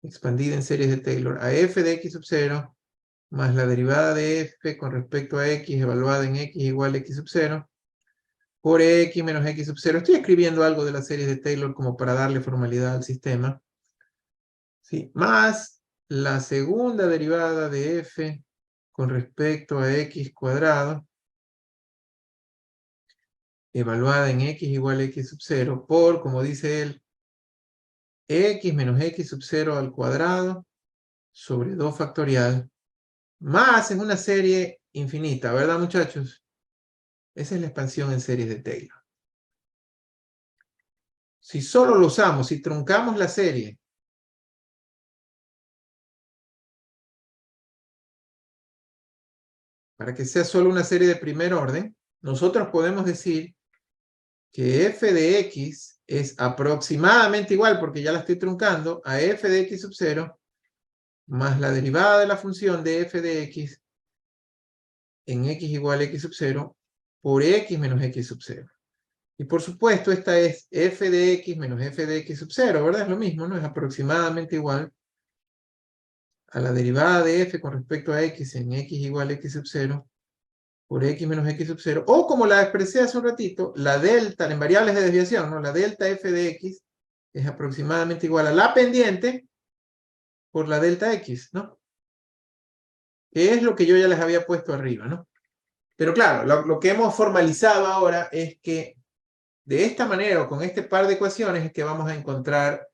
expandida en series de Taylor, a f de x sub 0 más la derivada de f con respecto a x evaluada en x igual a x sub 0 por x menos x sub 0. Estoy escribiendo algo de las series de Taylor como para darle formalidad al sistema. ¿Sí? Más la segunda derivada de f con respecto a x cuadrado evaluada en x igual a x sub 0 por, como dice él, x menos x sub 0 al cuadrado sobre 2 factorial, más es una serie infinita, ¿verdad, muchachos? Esa es la expansión en series de Taylor. Si solo lo usamos, si truncamos la serie, para que sea solo una serie de primer orden, nosotros podemos decir que f de x es aproximadamente igual, porque ya la estoy truncando, a f de x sub 0 más la derivada de la función de f de x en x igual a x sub 0 por x menos x sub 0. Y por supuesto, esta es f de x menos f de x sub 0, ¿verdad? Es lo mismo, ¿no? Es aproximadamente igual a la derivada de f con respecto a x en x igual a x sub 0 por x menos x sub 0, o como la expresé hace un ratito, la delta, en variables de desviación, ¿no? La delta f de x es aproximadamente igual a la pendiente por la delta x, ¿no? Que es lo que yo ya les había puesto arriba, ¿no? Pero claro, lo que hemos formalizado ahora es que de esta manera o con este par de ecuaciones es que vamos a encontrar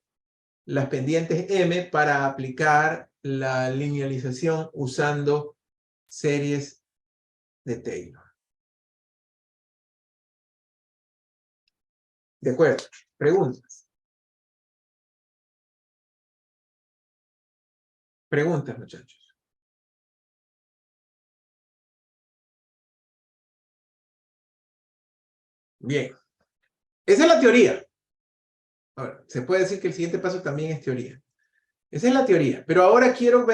las pendientes m para aplicar la linealización usando series de Taylor. De acuerdo. Preguntas. Preguntas, muchachos. Bien. Esa es la teoría. Ahora, se puede decir que el siguiente paso también es teoría. Esa es la teoría. Pero ahora quiero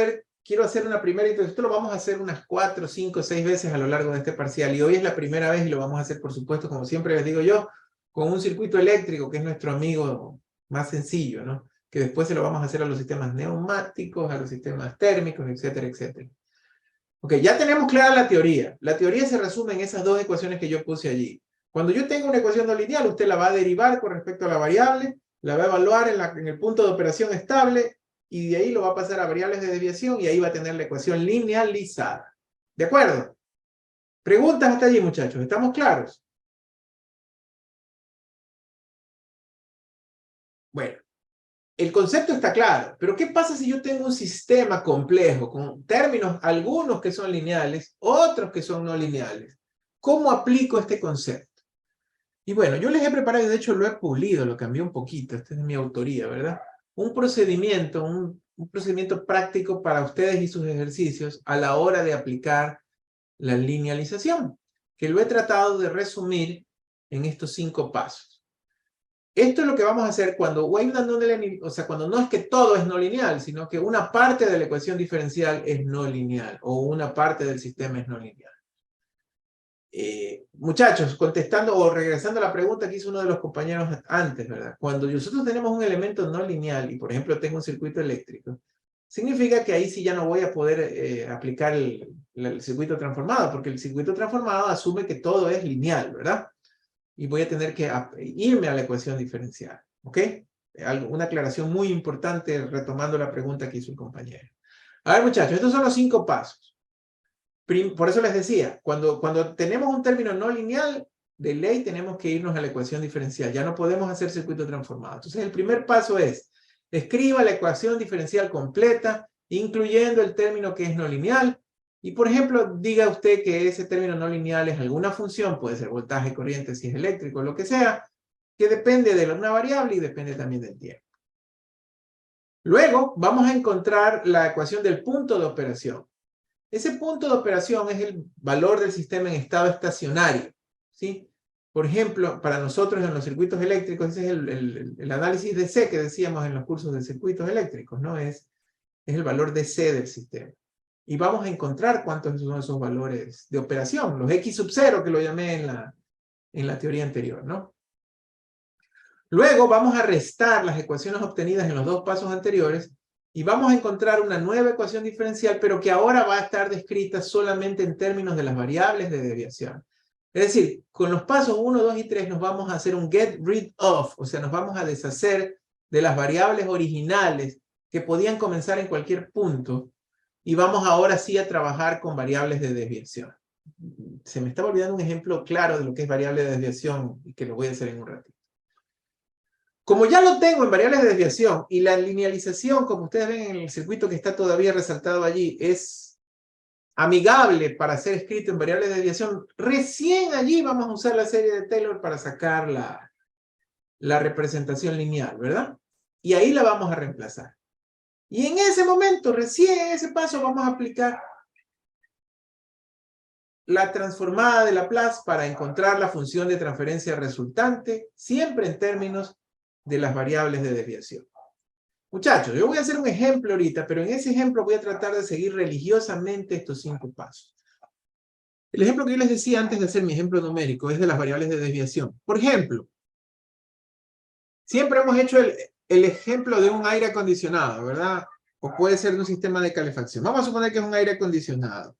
hacer una primera introducción. Esto lo vamos a hacer unas 4, 5, 6 veces a lo largo de este parcial. Y hoy es la primera vez y lo vamos a hacer, por supuesto, como siempre les digo yo, con un circuito eléctrico, que es nuestro amigo más sencillo, ¿no? Que después se lo vamos a hacer a los sistemas neumáticos, a los sistemas térmicos, etcétera, etcétera. Ok, ya tenemos clara la teoría. La teoría se resume en esas dos ecuaciones que yo puse allí. Cuando yo tengo una ecuación no lineal, usted la va a derivar con respecto a la variable, la va a evaluar en el punto de operación estable, y de ahí lo va a pasar a variables de desviación, y ahí va a tener la ecuación linealizada. ¿De acuerdo? Preguntas hasta allí, muchachos. ¿Estamos claros? Bueno, el concepto está claro, pero ¿qué pasa si yo tengo un sistema complejo con términos, algunos que son lineales, otros que son no lineales? ¿Cómo aplico este concepto? Y bueno, yo les he preparado, y de hecho lo he pulido, lo cambié un poquito, esta es mi autoría, ¿verdad? Un procedimiento, un procedimiento práctico para ustedes y sus ejercicios a la hora de aplicar la linealización, que lo he tratado de resumir en estos 5 pasos. Esto es lo que vamos a hacer cuando hay una no lineal, o sea, cuando no es que todo es no lineal, sino que una parte de la ecuación diferencial es no lineal, o una parte del sistema es no lineal. Muchachos, contestando o regresando a la pregunta que hizo uno de los compañeros antes, ¿verdad? Cuando nosotros tenemos un elemento no lineal y, por ejemplo, tengo un circuito eléctrico, significa que ahí sí ya no voy a poder aplicar el circuito transformado, porque el circuito transformado asume que todo es lineal, ¿verdad? Y voy a tener que irme a la ecuación diferencial, ¿ok? Una aclaración muy importante retomando la pregunta que hizo el compañero. A ver, muchachos, estos son los 5 pasos. Por eso les decía, cuando tenemos un término no lineal, de ley tenemos que irnos a la ecuación diferencial. Ya no podemos hacer circuito transformado. Entonces, el primer paso es, escriba la ecuación diferencial completa, incluyendo el término que es no lineal. Y, por ejemplo, diga usted que ese término no lineal es alguna función, puede ser voltaje, corriente, si es eléctrico, lo que sea, que depende de una variable y depende también del tiempo. Luego, vamos a encontrar la ecuación del punto de operación. Ese punto de operación es el valor del sistema en estado estacionario, ¿sí? Por ejemplo, para nosotros en los circuitos eléctricos, ese es el análisis de C que decíamos en los cursos de circuitos eléctricos, ¿no? Es el valor de C del sistema. Y vamos a encontrar cuántos son esos valores de operación, los X sub 0 que lo llamé en la teoría anterior, ¿no? Luego vamos a restar las ecuaciones obtenidas en los 2 pasos anteriores y vamos a encontrar una nueva ecuación diferencial, pero que ahora va a estar descrita solamente en términos de las variables de desviación. Es decir, con los pasos 1, 2 y 3 nos vamos a hacer un get rid of, o sea, nos vamos a deshacer de las variables originales que podían comenzar en cualquier punto y vamos ahora sí a trabajar con variables de desviación. Se me estaba olvidando un ejemplo claro de lo que es variable de desviación y que lo voy a hacer en un ratito. Como ya lo tengo en variables de desviación y la linealización, como ustedes ven en el circuito que está todavía resaltado allí, es amigable para ser escrito en variables de desviación, recién allí vamos a usar la serie de Taylor para sacar la representación lineal, ¿verdad? Y ahí la vamos a reemplazar. Y en ese momento, recién en ese paso, vamos a aplicar la transformada de Laplace para encontrar la función de transferencia resultante, siempre en términos de las variables de desviación. Muchachos, yo voy a hacer un ejemplo ahorita, pero en ese ejemplo voy a tratar de seguir religiosamente estos 5 pasos. El ejemplo que yo les decía antes de hacer mi ejemplo numérico es de las variables de desviación. Por ejemplo, siempre hemos hecho el ejemplo de un aire acondicionado, ¿verdad? O puede ser de un sistema de calefacción. Vamos a suponer que es un aire acondicionado.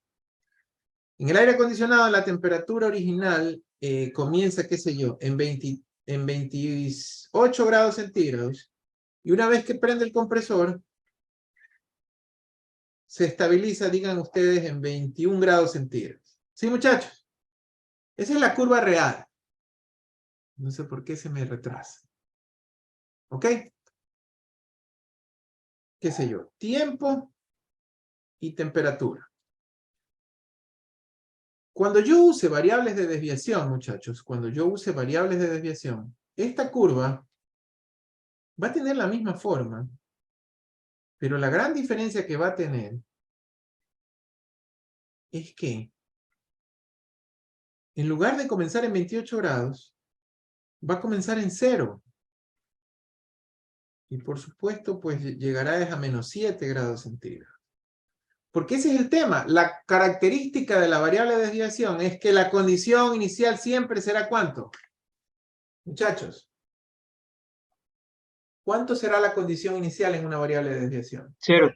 En el aire acondicionado, la temperatura original comienza, qué sé yo, en 28 grados centígrados. Y una vez que prende el compresor, se estabiliza, digan ustedes, en 21 grados centígrados. ¿Sí, muchachos? Esa es la curva real. No sé por qué se me retrasa. ¿Ok? ¿Qué sé yo? Tiempo y temperatura. Cuando yo use variables de desviación, muchachos, cuando yo use variables de desviación, esta curva va a tener la misma forma, pero la gran diferencia que va a tener es que en lugar de comenzar en 28 grados, va a comenzar en 0. Y por supuesto, pues llegará a menos 7 grados centígrados. Porque ese es el tema. La característica de la variable de desviación es que la condición inicial siempre será ¿cuánto? Muchachos, ¿cuánto será la condición inicial en una variable de desviación? 0.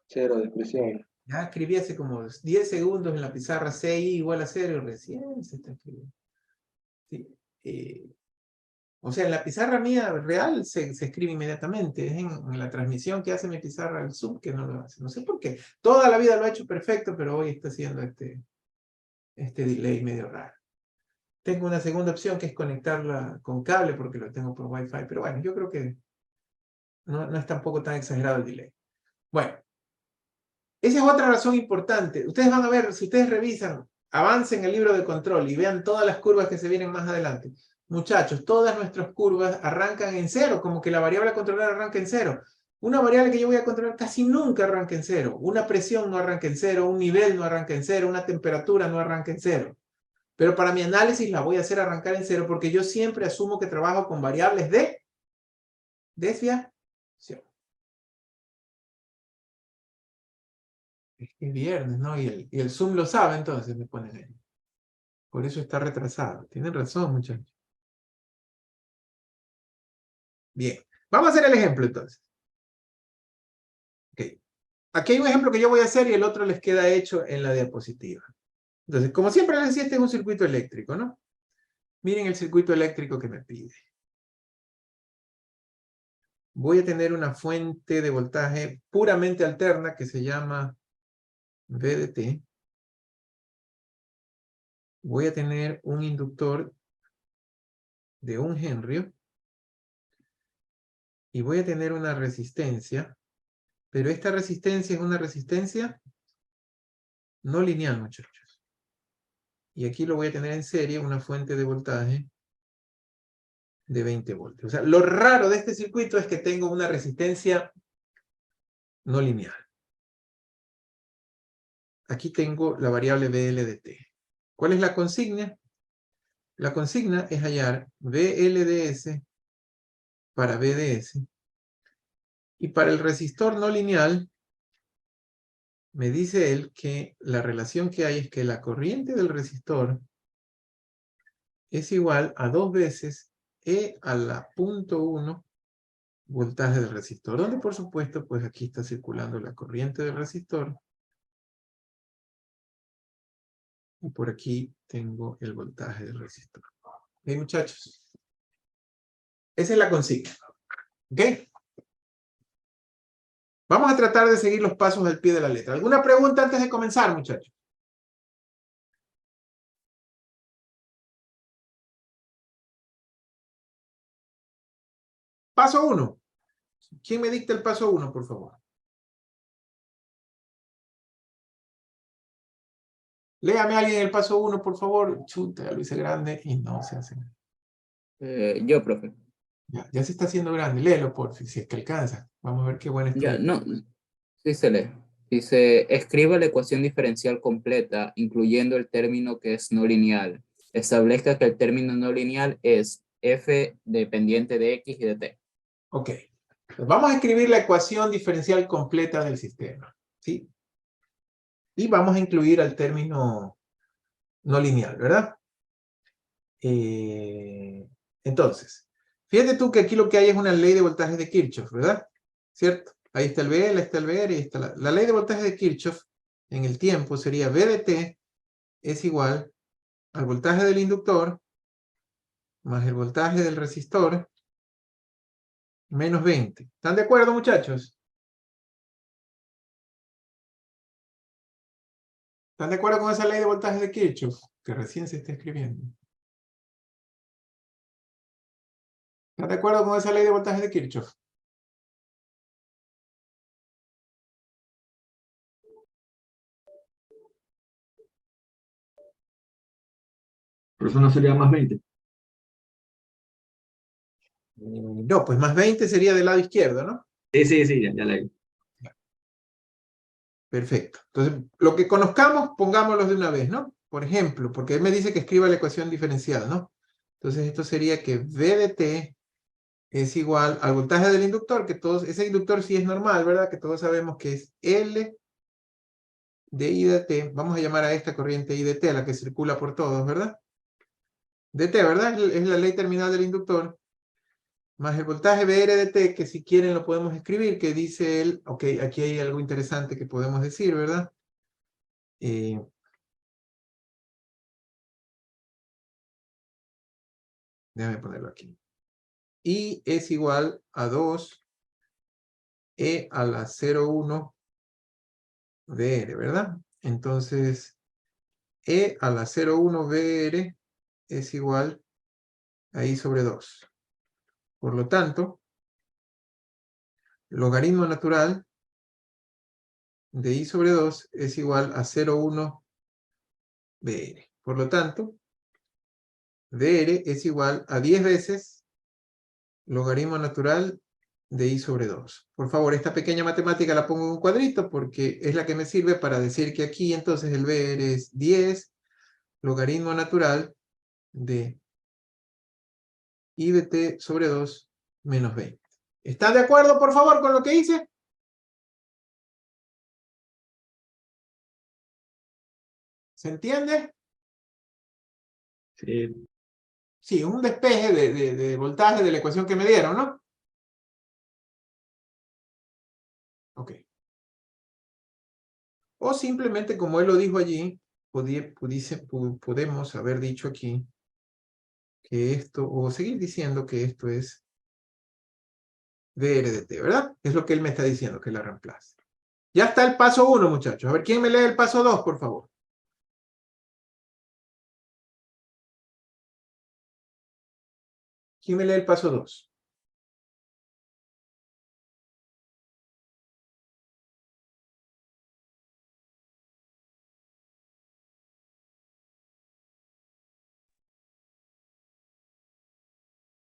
0 de presión. Ya escribí hace como 10 segundos en la pizarra CI igual a 0 y recién se está escribiendo. Sí. O sea, en la pizarra mía real se escribe inmediatamente. Es en la transmisión que hace mi pizarra el Zoom que no lo hace. No sé por qué. Toda la vida lo ha hecho perfecto, pero hoy está haciendo este delay medio raro. Tengo una segunda opción que es conectarla con cable porque lo tengo por Wi-Fi. Pero bueno, yo creo que no es tampoco tan exagerado el delay. Bueno, esa es otra razón importante. Ustedes van a ver, si ustedes revisan, avancen el libro de control y vean todas las curvas que se vienen más adelante. Muchachos, todas nuestras curvas arrancan en 0, como que la variable a controlar arranca en 0. Una variable que yo voy a controlar casi nunca arranca en 0. Una presión no arranca en 0, un nivel no arranca en 0, una temperatura no arranca en 0. Pero para mi análisis la voy a hacer arrancar en 0 porque yo siempre asumo que trabajo con variables de desviación. Es que es viernes, ¿no? Y el Zoom lo sabe, entonces me ponen ahí. Por eso está retrasado. Tienen razón, muchachos. Bien. Vamos a hacer el ejemplo, entonces. Ok. Aquí hay un ejemplo que yo voy a hacer y el otro les queda hecho en la diapositiva. Entonces, como siempre les decía, este es un circuito eléctrico, ¿no? Miren el circuito eléctrico que me pide. voy a tener una fuente de voltaje puramente alterna que se llama VDT. Voy a tener un inductor de 1 Henry y voy a tener una resistencia, pero esta resistencia es una resistencia no lineal, muchachos. Y aquí lo voy a tener en serie, una fuente de voltaje de 20 voltios. O sea, lo raro de este circuito es que tengo una resistencia no lineal. Aquí tengo la variable VLDT. ¿Cuál es la consigna? La consigna es hallar VLDS para VDS. Y para el resistor no lineal, me dice él que la relación que hay es que la corriente del resistor es igual a 2 veces E a la 0.1 voltaje del resistor. Donde por supuesto, pues aquí está circulando la corriente del resistor. Y por aquí tengo el voltaje del resistor. ¿Ok, muchachos? Esa es la consigna. ¿Ok? Vamos a tratar de seguir los pasos al pie de la letra. ¿Alguna pregunta antes de comenzar, muchachos? Paso 1. ¿Quién me dicta el paso 1, por favor? Léame a alguien el paso 1, por favor. Chuta, ya lo hice grande y no se hace. Yo, profe. Ya se está haciendo grande. Léelo, por si es que alcanza. Vamos a ver qué buena Ya, estudio. no. Sí se lee. Dice, escriba la ecuación diferencial completa, incluyendo el término que es no lineal. Establezca que el término no lineal es f dependiente de x y de t. Ok. Pues vamos a escribir la ecuación diferencial completa del sistema. ¿Sí? Y vamos a incluir al término no lineal, ¿verdad? Entonces, fíjate tú que aquí lo que hay es una ley de voltaje de Kirchhoff, ¿verdad? ¿Cierto? Ahí está el BL, ahí está el BR, y ahí está la ley de voltaje de Kirchhoff en el tiempo sería V de T es igual al voltaje del inductor más el voltaje del resistor menos 20. ¿Están de acuerdo, muchachos? ¿Están de acuerdo con esa ley de voltaje de Kirchhoff? Que recién se está escribiendo. ¿Están de acuerdo con esa ley de voltaje de Kirchhoff? Pero eso no sería más 20. No, pues más 20 sería del lado izquierdo, ¿no? Sí, ya la vi. Perfecto. Entonces, lo que conozcamos, pongámoslo de una vez, ¿no? Por ejemplo, porque él me dice que escriba la ecuación diferencial, ¿no? Entonces, esto sería que V de T es igual al voltaje del inductor, que todos, ese inductor sí es normal, ¿verdad? Que todos sabemos que es L de I de T. Vamos a llamar a esta corriente I de T, a la que circula por todos, ¿verdad? dt, ¿verdad? Es la ley terminal del inductor, más el voltaje VR de T, que si quieren lo podemos escribir, que dice él, ok, aquí hay algo interesante que podemos decir, ¿verdad? Déjame ponerlo aquí. I es igual a 2 E a la 0,1 VR, ¿verdad? Entonces, E a la 0,1 VR es igual a I sobre 2. Por lo tanto, logaritmo natural de I sobre 2 es igual a 0,1 VR. Por lo tanto, VR es igual a 10 veces logaritmo natural de I sobre 2. Por favor, esta pequeña matemática la pongo en un cuadrito porque es la que me sirve para decir que aquí entonces el VR es 10 logaritmo natural de I de T sobre 2 menos 20. ¿Están de acuerdo, por favor, con lo que hice? ¿Se entiende? Sí. Sí, un despeje de voltaje de la ecuación que me dieron, ¿no? Ok. O simplemente, como él lo dijo allí, podemos haber dicho aquí que esto, o seguir diciendo que esto es VR de T, ¿verdad? Es lo que él me está diciendo, que la reemplace. Ya está el paso 1, muchachos. A ver, ¿quién me lee el paso 2, por favor? ¿Quién me lee el paso 2?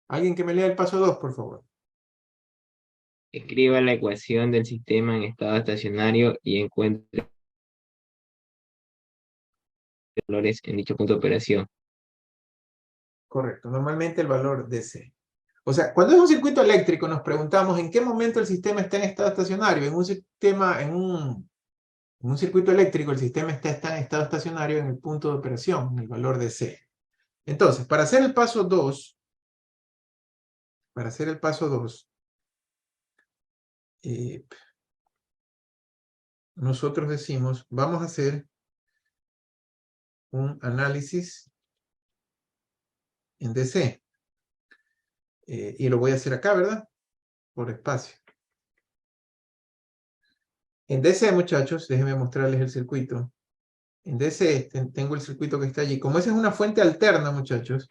Alguien que me lea el paso 2, por favor. Escriba la ecuación del sistema en estado estacionario y encuentre valores en dicho punto de operación. Correcto. Normalmente el valor de C. O sea, cuando es un circuito eléctrico, nos preguntamos en qué momento el sistema está en estado estacionario. En un circuito eléctrico, el sistema está en estado estacionario en el punto de operación, en el valor de C. Entonces, para hacer el paso 2, nosotros decimos, vamos a hacer un análisis en DC. Y lo voy a hacer acá, ¿verdad? Por espacio. En DC, muchachos, déjenme mostrarles el circuito. En DC tengo el circuito que está allí. Como esa es una fuente alterna, muchachos,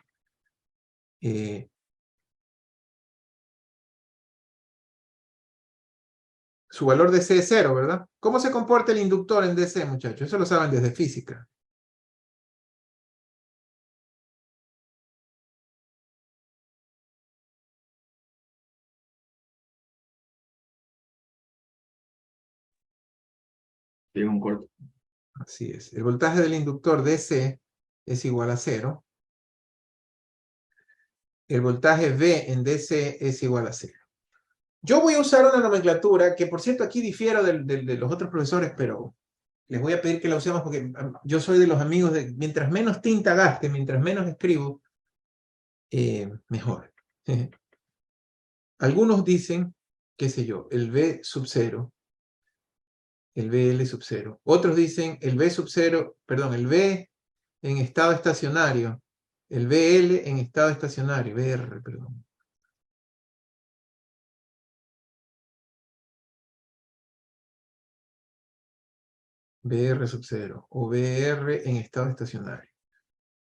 su valor de C es 0, ¿verdad? ¿Cómo se comporta el inductor en DC, muchachos? Eso lo saben desde física. Tiene un corto. Así es. El voltaje del inductor DC es igual a 0. El voltaje V en DC es igual a 0. Yo voy a usar una nomenclatura que, por cierto, aquí difiero de los otros profesores, pero les voy a pedir que la usemos porque yo soy de los amigos de mientras menos tinta gaste, mientras menos escribo, mejor. Algunos dicen, qué sé yo, el V sub 0, el VL sub 0. Otros dicen el V sub 0, perdón, el V en estado estacionario, el VL en estado estacionario, VR, perdón. VR sub 0 o VR en estado estacionario.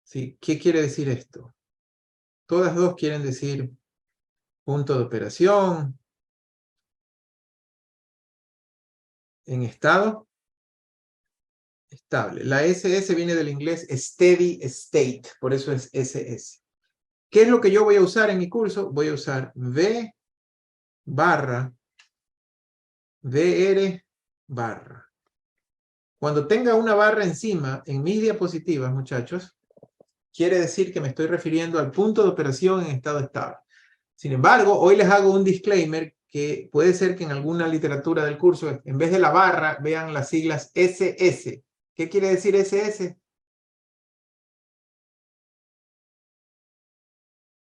¿Sí? ¿Qué quiere decir esto? Todas dos quieren decir punto de operación en estado estable. La SS viene del inglés steady state, por eso es SS. ¿Qué es lo que yo voy a usar en mi curso? Voy a usar V barra VR barra. Cuando tenga una barra encima en mis diapositivas, muchachos, quiere decir que me estoy refiriendo al punto de operación en estado estable. Sin embargo, hoy les hago un disclaimer que puede ser que en alguna literatura del curso, en vez de la barra, vean las siglas SS. ¿Qué quiere decir SS?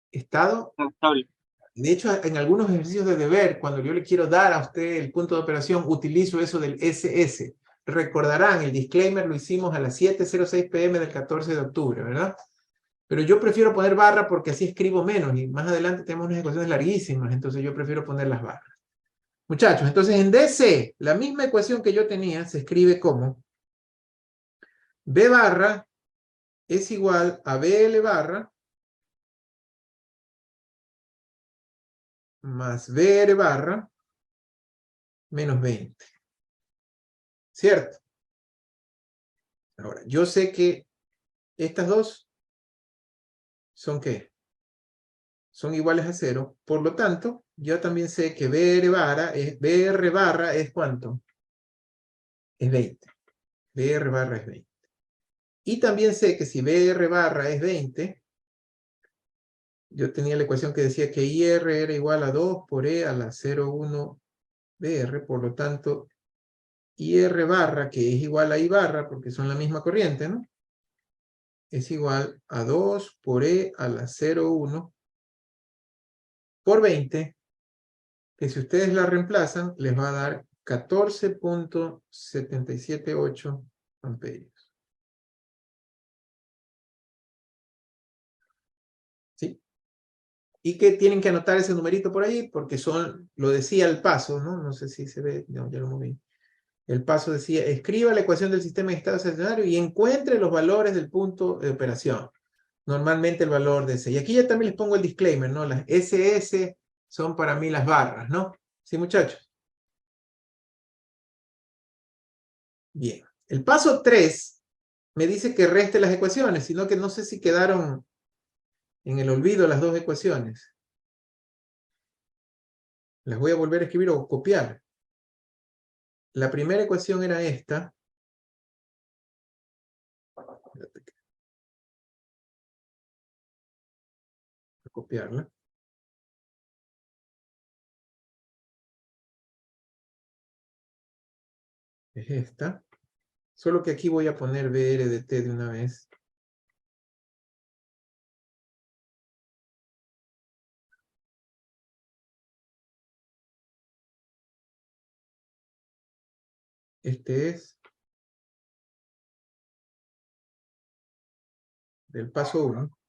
Estado Estable. De hecho, en algunos ejercicios de deber, cuando yo le quiero dar a usted el punto de operación, utilizo eso del SS. Recordarán, el disclaimer lo hicimos a las 7:06 p.m. del 14 de octubre, ¿verdad? Pero yo prefiero poner barra porque así escribo menos y más adelante tenemos unas ecuaciones larguísimas, entonces yo prefiero poner las barras. Muchachos, entonces en DC, la misma ecuación que yo tenía se escribe como B barra es igual a BL barra más BR barra menos 20. ¿Cierto? Ahora, yo sé que estas dos son ¿qué? Son iguales a 0. Por lo tanto, yo también sé que BR barra es ¿cuánto? Es 20. BR barra es 20. Y también sé que si BR barra es 20, yo tenía la ecuación que decía que IR era igual a 2 por E a la 0,1 BR. Por lo tanto, IR barra, que es igual a I barra, porque son la misma corriente, ¿no? Es igual a 2 por E a la 0,1 por 20, que si ustedes la reemplazan, les va a dar 14.778 amperios. ¿Sí? Y que tienen que anotar ese numerito por ahí, porque son, lo decía el paso, ¿no? No sé si se ve, no, ya lo moví. El paso decía, escriba la ecuación del sistema de estado estacionario y encuentre los valores del punto de operación. Normalmente el valor de ese. Y aquí ya también les pongo el disclaimer, ¿no? Las SS son para mí las barras, ¿no? ¿Sí, muchachos? Bien. El paso 3 me dice que reste las ecuaciones, sino que no sé si quedaron en el olvido las dos ecuaciones. Las voy a volver a escribir o copiar. La primera ecuación era esta. Voy a copiarla. Es esta. Solo que aquí voy a poner BR de T de una vez. Este es del paso 1.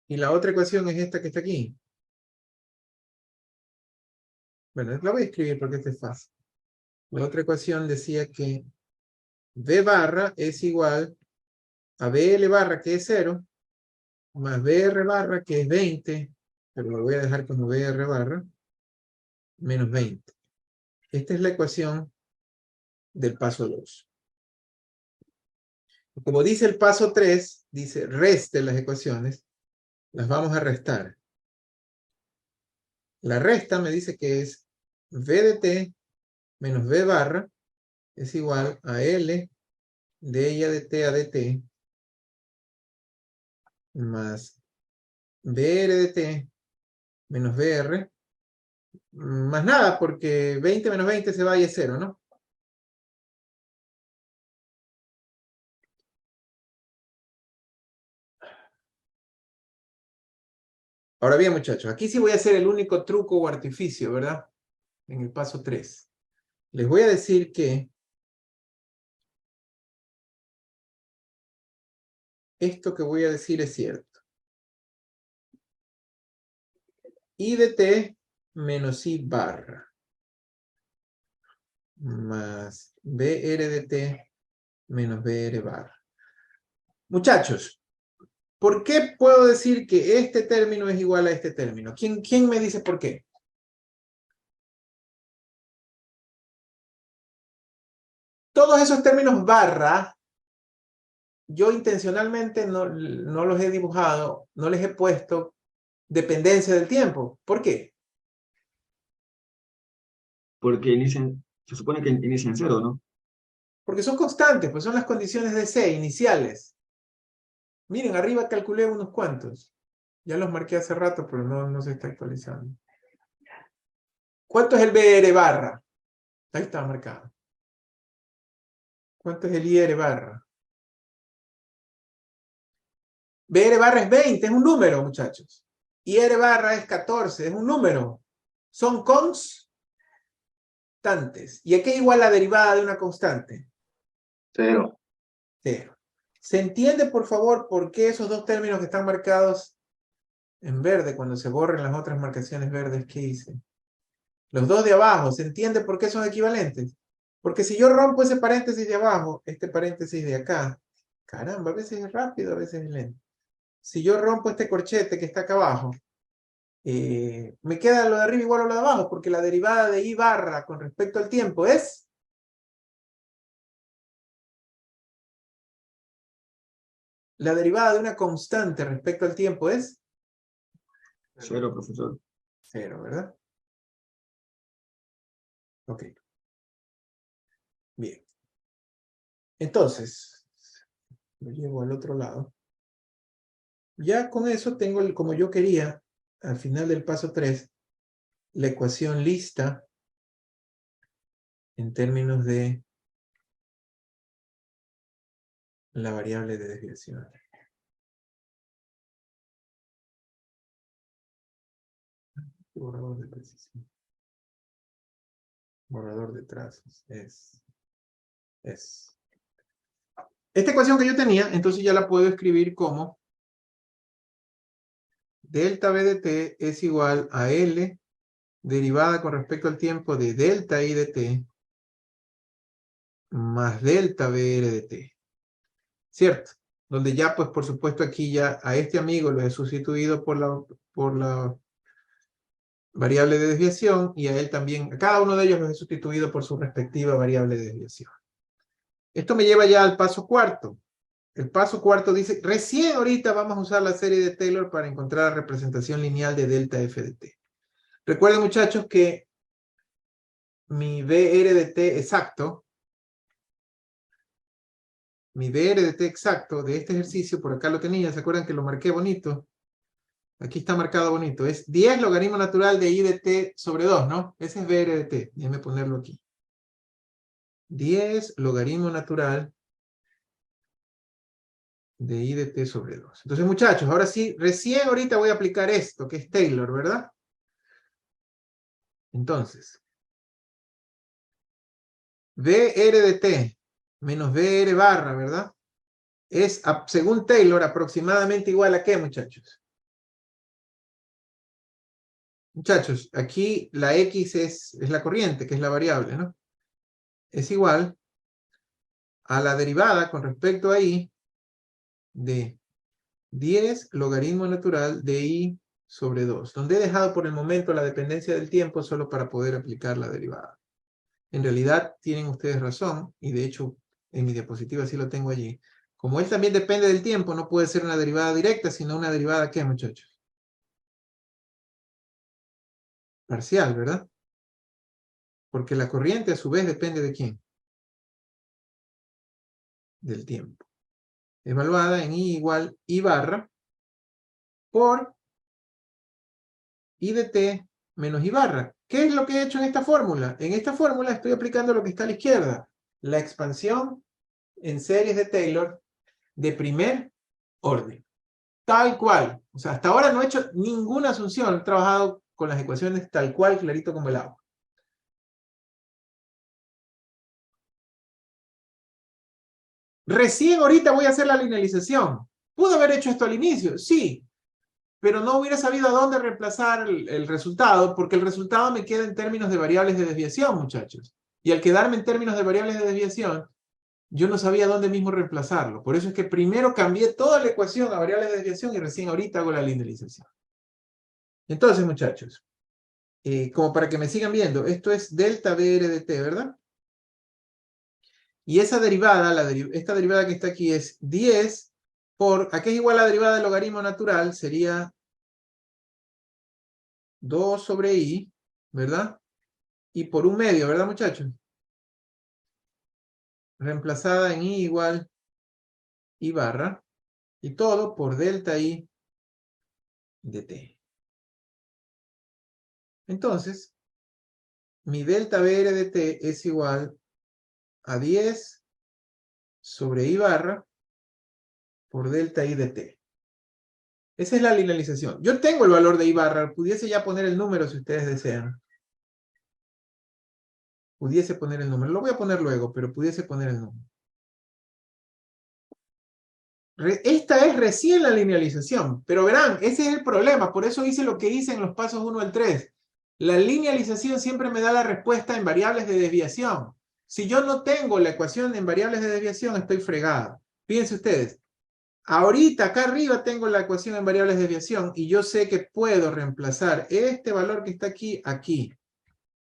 Y la otra ecuación es esta que está aquí. Bueno, la voy a escribir porque este es fácil. La otra ecuación decía que B barra es igual a BL barra, que es 0, más BR barra, que es 20, pero lo voy a dejar como BR barra, menos 20. Esta es la ecuación del paso 2. Como dice el paso 3, dice reste las ecuaciones, las vamos a restar. La resta me dice que es V de T menos B barra es igual a L de ella de T a dt más BR de T menos BR más nada, porque 20 menos 20 se va y es 0, ¿no? Ahora bien, muchachos, aquí sí voy a hacer el único truco o artificio, ¿verdad? En el paso 3. Les voy a decir que esto que voy a decir es cierto. I de T menos I barra más BR de T menos BR barra. Muchachos, ¿por qué puedo decir que este término es igual a este término? ¿Quién me dice por qué? Todos esos términos barra, yo intencionalmente no los he dibujado, no les he puesto dependencia del tiempo. ¿Por qué? Porque inician, se supone que inician cero, ¿no? Porque son constantes, pues son las condiciones de C iniciales. Miren, arriba calculé unos cuantos. Ya los marqué hace rato, pero no se está actualizando. ¿Cuánto es el BR barra? Ahí está marcado. ¿Cuánto es el IR barra? BR barra es 20, es un número, muchachos. IR barra es 14, es un número. Son constantes. ¿Y a qué es igual la derivada de una constante? Cero. 0. ¿Se entiende, por favor, por qué esos dos términos que están marcados en verde, cuando se borren las otras marcaciones verdes que hice? Los dos de abajo, ¿se entiende por qué son equivalentes? Porque si yo rompo ese paréntesis de abajo, este paréntesis de acá, caramba, a veces es rápido, a veces es lento. Si yo rompo este corchete que está acá abajo, me queda lo de arriba igual a lo de abajo, porque la derivada de I barra con respecto al tiempo es... La derivada de una constante respecto al tiempo es... Cero, profesor. 0, ¿verdad? Ok. Bien. Entonces, lo llevo al otro lado. Ya con eso tengo, como yo quería, al final del paso 3, la ecuación lista en términos de la variable de desviación. Borrador de precisión. Borrador de trazos. Es. Esta ecuación que yo tenía, entonces ya la puedo escribir como delta B de t es igual a L derivada con respecto al tiempo de delta I de t más delta BR de t. ¿Cierto? Donde ya, pues, por supuesto, aquí ya a este amigo lo he sustituido por la variable de desviación y a él también, a cada uno de ellos los he sustituido por su respectiva variable de desviación. Esto me lleva ya al paso cuarto. El paso cuarto dice, recién ahorita vamos a usar la serie de Taylor para encontrar la representación lineal de delta f de t. Recuerden, muchachos, que mi BR de t exacto, de este ejercicio, por acá lo tenía, ¿se acuerdan que lo marqué bonito? Aquí está marcado bonito, es 10 logaritmo natural de I de t sobre 2, ¿no? Ese es BR de t, déjenme ponerlo aquí. 10 logaritmo natural de I de t sobre 2. Entonces, muchachos, ahora sí, recién ahorita voy a aplicar esto, que es Taylor, ¿verdad? Entonces, BR de t menos BR barra, ¿verdad? Es, según Taylor, aproximadamente igual a ¿qué, muchachos? Muchachos, aquí la X es la corriente, que es la variable, ¿no? Es igual a la derivada con respecto a I de 10 logaritmo natural de I sobre 2, donde he dejado por el momento la dependencia del tiempo solo para poder aplicar la derivada. En realidad tienen ustedes razón, y de hecho en mi diapositiva sí lo tengo allí. Como él también depende del tiempo, no puede ser una derivada directa, sino una derivada, ¿qué, muchachos? Parcial, ¿verdad? Porque la corriente a su vez depende de ¿quién? Del tiempo. Evaluada en I igual I barra por I de t menos I barra. ¿Qué es lo que he hecho en esta fórmula? En esta fórmula estoy aplicando lo que está a la izquierda. La expansión en series de Taylor de primer orden. Tal cual. O sea, hasta ahora no he hecho ninguna asunción. He trabajado con las ecuaciones tal cual, clarito como el agua. Recién ahorita voy a hacer la linealización. ¿Pude haber hecho esto al inicio? Sí. Pero no hubiera sabido a dónde reemplazar el resultado, porque el resultado me queda en términos de variables de desviación, muchachos. Y al quedarme en términos de variables de desviación, yo no sabía dónde mismo reemplazarlo. Por eso es que primero cambié toda la ecuación a variables de desviación y recién ahorita hago la linealización. Entonces, muchachos, como para que me sigan viendo, esto es delta BR de t, ¿verdad? Y esa derivada, esta derivada que está aquí es 10 por, ¿a qué es igual la derivada del logaritmo natural? Sería 2 sobre I, ¿verdad? Y por un medio, ¿verdad, muchachos? Reemplazada en I igual I barra, y todo por delta I de t. Entonces, mi delta BR de t es igual a 10 sobre I barra por delta I de t. Esa es la linealización. Yo tengo el valor de I barra, pudiese ya poner el número si ustedes desean. Pudiese poner el número. Lo voy a poner luego, pero pudiese poner el número. Esta es recién la linealización, pero verán, ese es el problema, por eso hice lo que hice en los pasos 1 al 3. La linealización siempre me da la respuesta en variables de desviación. Si yo no tengo la ecuación en variables de desviación, estoy fregado. Fíjense ustedes, ahorita acá arriba tengo la ecuación en variables de desviación y yo sé que puedo reemplazar este valor que está aquí, aquí,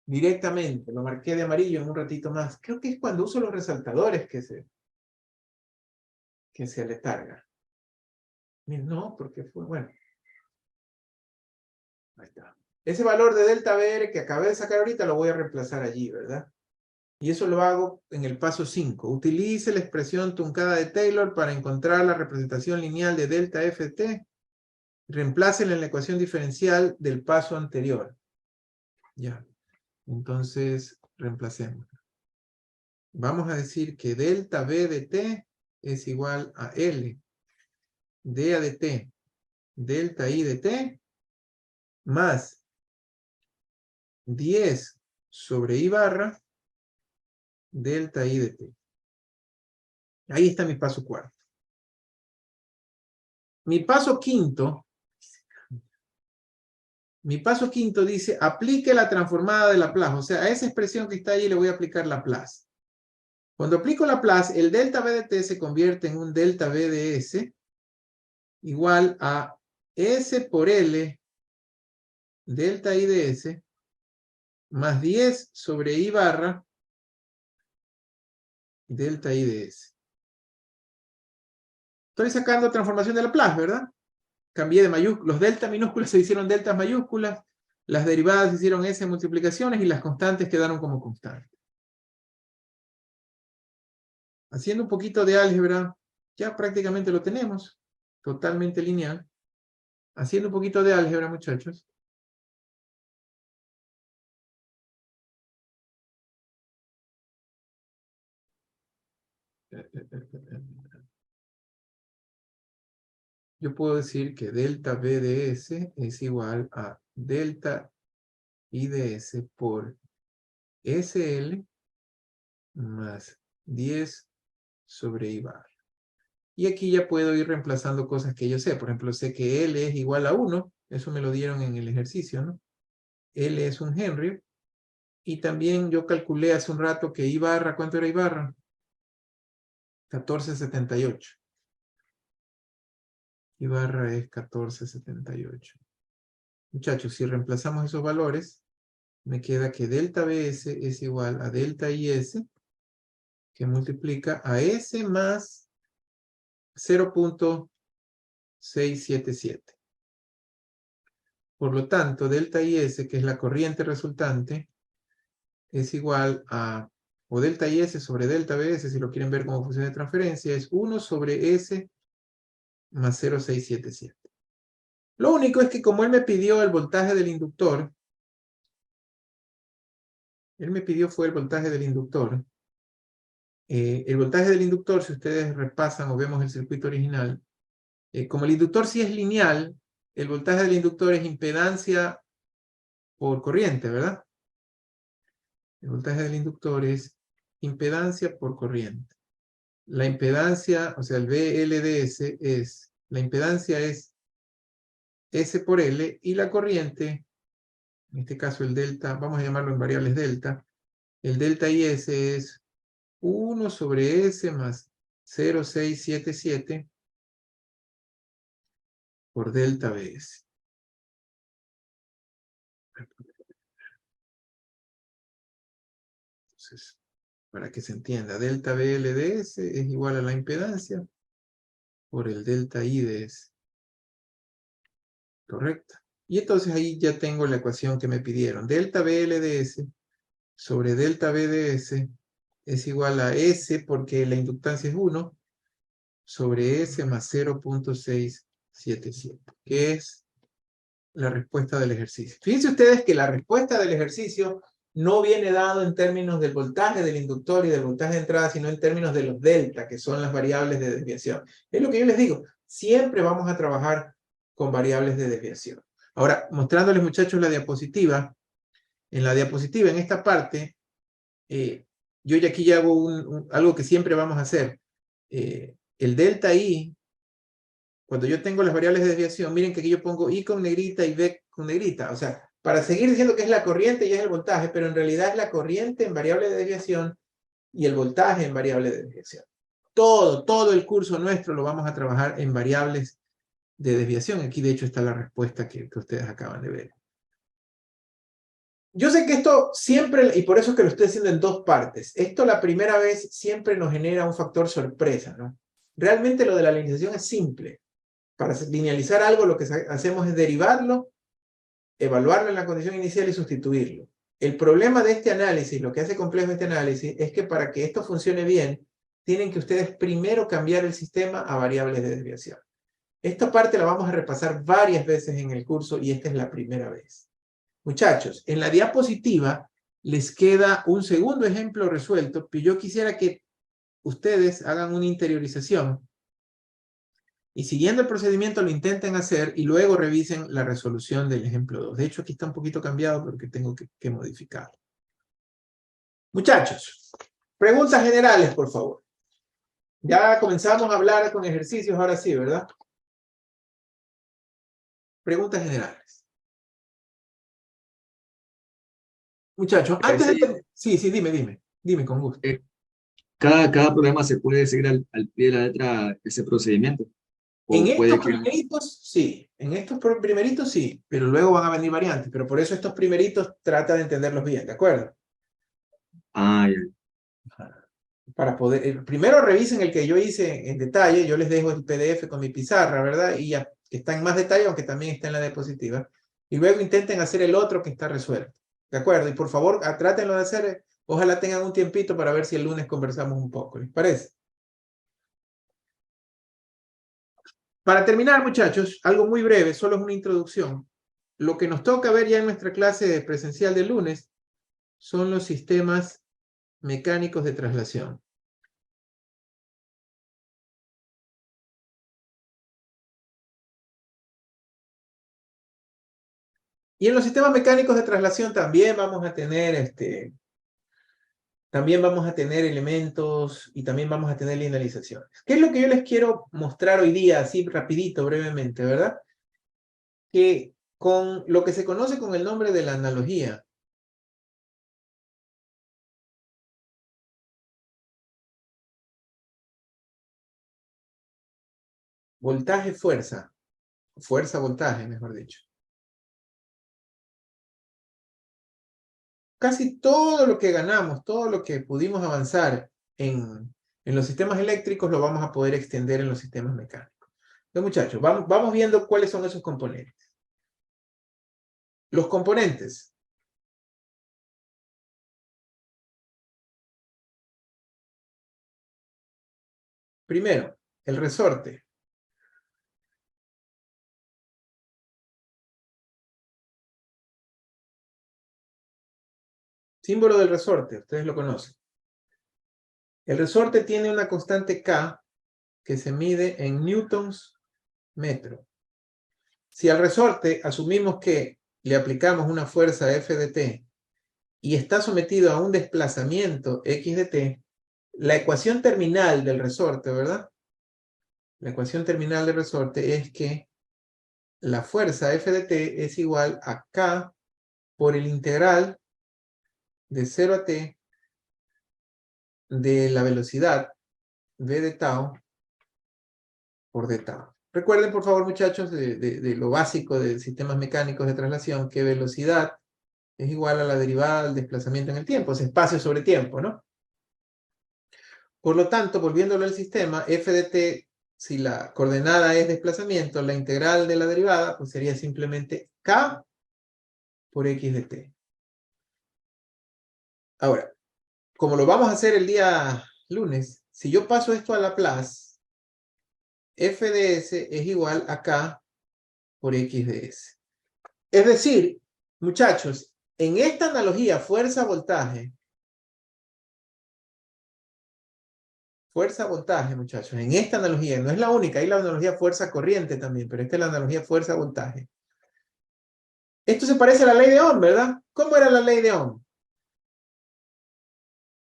directamente. Lo marqué de amarillo en un ratito más. Creo que es cuando uso los resaltadores que se aletarga. No, porque fue, bueno. Ahí está. Ese valor de delta BR que acabé de sacar ahorita lo voy a reemplazar allí, ¿verdad? Y eso lo hago en el paso 5. Utilice la expresión truncada de Taylor para encontrar la representación lineal de delta ft. Reemplácela en la ecuación diferencial del paso anterior. Ya. Entonces, reemplacemos. Vamos a decir que delta B de t es igual a L d A de t delta I de t más 10 sobre I barra delta I de t. Ahí está mi paso cuarto. Mi paso quinto Mi paso quinto dice, aplique la transformada de Laplace. O sea, a esa expresión que está ahí le voy a aplicar Laplace. Cuando aplico Laplace, el delta B de t se convierte en un delta B de S igual a S por L delta I de S más 10 sobre I barra delta I de S. Estoy sacando transformación de Laplace, ¿verdad? Cambié de mayúsculas. Los delta minúsculas se hicieron deltas mayúsculas, las derivadas se hicieron S multiplicaciones y las constantes quedaron como constantes. Haciendo un poquito de álgebra, ya prácticamente lo tenemos. Totalmente lineal. Haciendo un poquito de álgebra, muchachos. Yo puedo decir que delta B de S es igual a delta I de S por SL más 10 sobre I barra. Y aquí ya puedo ir reemplazando cosas que yo sé. Por ejemplo, sé que L es igual a 1. Eso me lo dieron en el ejercicio, ¿no? L es un Henry. Y también yo calculé hace un rato que I barra, ¿cuánto era I barra? 1478. I barra es 1478. Muchachos, si reemplazamos esos valores, me queda que delta BS es igual a delta IS, que multiplica a S más 0.677. Por lo tanto, delta IS, que es la corriente resultante, es igual a, o delta IS sobre delta BS, si lo quieren ver como función de transferencia, es 1 sobre S más 0.677. Lo único es que como él me pidió el voltaje del inductor, él me pidió fue el voltaje del inductor. El voltaje del inductor, si ustedes repasan o vemos el circuito original, como el inductor sí es lineal, el voltaje del inductor es impedancia por corriente, ¿verdad? El voltaje del inductor es impedancia por corriente. La impedancia, o sea, el VLDS es, la impedancia es S por L y la corriente, en este caso el delta, vamos a llamarlo en variables delta, el delta IS es 1 sobre S más 0.677 por delta BS. Entonces, para que se entienda, delta BLDS es igual a la impedancia por el delta IDS. ¿Correcto? Y entonces ahí ya tengo la ecuación que me pidieron. Delta BLDS sobre delta BDS es igual a S, porque la inductancia es 1, sobre S más 0.677, que es la respuesta del ejercicio. Fíjense ustedes que la respuesta del ejercicio no viene dado en términos del voltaje del inductor y del voltaje de entrada, sino en términos de los delta, que son las variables de desviación. Es lo que yo les digo, siempre vamos a trabajar con variables de desviación. Ahora, mostrándoles, muchachos, la diapositiva. En la diapositiva, en esta parte, yo ya aquí ya hago algo que siempre vamos a hacer. El delta I, cuando yo tengo las variables de desviación, miren que aquí yo pongo I con negrita y B con negrita. O sea, para seguir diciendo que es la corriente y es el voltaje, pero en realidad es la corriente en variable de desviación y el voltaje en variable de desviación. Todo el curso nuestro lo vamos a trabajar en variables de desviación. Aquí de hecho está la respuesta que ustedes acaban de ver. Yo sé que esto siempre, y por eso es que lo estoy haciendo en dos partes, esto la primera vez siempre nos genera un factor sorpresa, ¿no? Realmente lo de la linealización es simple. Para linealizar algo lo que hacemos es derivarlo, evaluarlo en la condición inicial y sustituirlo. El problema de este análisis, lo que hace complejo este análisis, es que para que esto funcione bien, tienen que ustedes primero cambiar el sistema a variables de desviación. Esta parte la vamos a repasar varias veces en el curso y esta es la primera vez. Muchachos, en la diapositiva les queda un segundo ejemplo resuelto, pero yo quisiera que ustedes hagan una interiorización y siguiendo el procedimiento lo intenten hacer y luego revisen la resolución del ejemplo 2. De hecho, aquí está un poquito cambiado porque tengo que modificarlo. Muchachos, preguntas generales, por favor. Ya comenzamos a hablar con ejercicios, ahora sí, ¿verdad? Preguntas generales. Muchachos, antes Ese- de... Sí, sí, dime con gusto. cada programa se puede seguir al pie de la letra ese procedimiento. En O estos puede que... primeritos, sí. En estos primeritos, sí. Pero luego van a venir variantes. Pero por eso estos primeritos trata de entenderlos bien, ¿de acuerdo? Ah, ya. Para poder... primero revisen el que yo hice en detalle. Yo les dejo el PDF con mi pizarra, ¿verdad? Y ya está en más detalle, aunque también está en la diapositiva. Y luego intenten hacer el otro que está resuelto. ¿De acuerdo? Y por favor, trátenlo de hacer. Ojalá tengan un tiempito para ver si el lunes conversamos un poco. ¿Les parece? Para terminar, muchachos, algo muy breve, solo es una introducción. Lo que nos toca ver ya en nuestra clase presencial del lunes son los sistemas mecánicos de traslación. Y en los sistemas mecánicos de traslación también vamos a tener también vamos a tener elementos y también vamos a tener linealizaciones. ¿Qué es lo que yo les quiero mostrar hoy día, así rapidito, brevemente, verdad? Que con lo que se conoce con el nombre de la analogía, voltaje-fuerza, fuerza-voltaje, mejor dicho. Casi todo lo que ganamos, todo lo que pudimos avanzar en los sistemas eléctricos, lo vamos a poder extender en los sistemas mecánicos. Entonces, muchachos, vamos viendo cuáles son esos componentes. Los componentes. Primero, el resorte. Símbolo del resorte, ustedes lo conocen. El resorte tiene una constante K que se mide en newtons metro. Si al resorte asumimos que le aplicamos una fuerza F de T y está sometido a un desplazamiento X de T, la ecuación terminal del resorte, ¿verdad? La ecuación terminal del resorte es que la fuerza F de T es igual a K por el integral de 0 a T de la velocidad V de tau por d tau. Recuerden, por favor, muchachos, de lo básico de sistemas mecánicos de traslación, que velocidad es igual a la derivada del desplazamiento en el tiempo, es espacio sobre tiempo, ¿no? Por lo tanto, volviéndolo al sistema, f de t, si la coordenada es desplazamiento, la integral de la derivada, pues sería simplemente k por x de t. Ahora, como lo vamos a hacer el día lunes, si yo paso esto a Laplace, f de s es igual a k por x de s. Es decir, muchachos, en esta analogía fuerza-voltaje, muchachos, en esta analogía, no es la única, hay la analogía fuerza-corriente también, pero esta es la analogía fuerza-voltaje. Esto se parece a la ley de Ohm, ¿verdad? ¿Cómo era la ley de Ohm?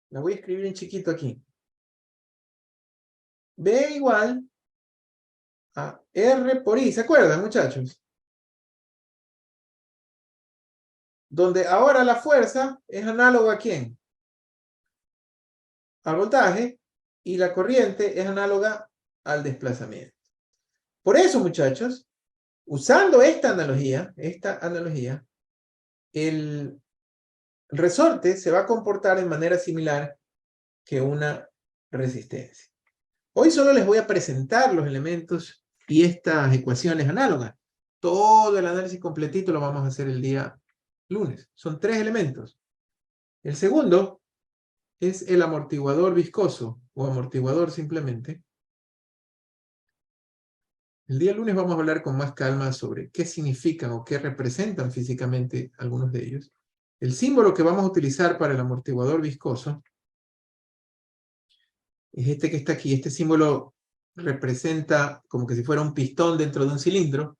La voy a escribir en chiquito aquí. B igual a R por I, ¿se acuerdan, muchachos? Donde ahora la fuerza es análoga ¿a quién? Al voltaje, y la corriente es análoga al desplazamiento. Por eso, muchachos, usando esta analogía, el resorte se va a comportar de manera similar que una resistencia. Hoy solo les voy a presentar los elementos y estas ecuaciones análogas. Todo el análisis completito lo vamos a hacer el día lunes. Son 3 elementos. El segundo es el amortiguador viscoso o amortiguador simplemente. El día lunes vamos a hablar con más calma sobre qué significan o qué representan físicamente algunos de ellos. El símbolo que vamos a utilizar para el amortiguador viscoso es este que está aquí. Este símbolo representa como que si fuera un pistón dentro de un cilindro.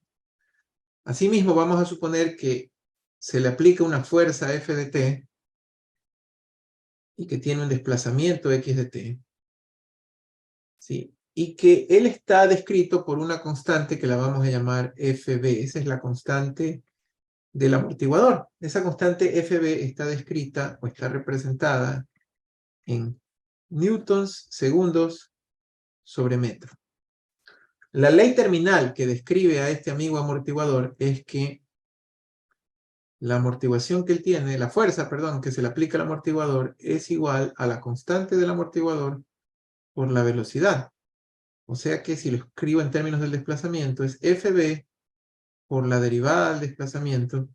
Asimismo, vamos a suponer que se le aplica una fuerza F de T y que tiene un desplazamiento X de T. ¿Sí? Y que él está descrito por una constante que la vamos a llamar FB. Esa es la constante del amortiguador. Esa constante FB está descrita o está representada en newtons segundos sobre metro. La ley terminal que describe a este amigo amortiguador es que la amortiguación que él tiene, la fuerza, perdón, que se le aplica al amortiguador es igual a la constante del amortiguador por la velocidad. O sea que si lo escribo en términos del desplazamiento es FB por la derivada del desplazamiento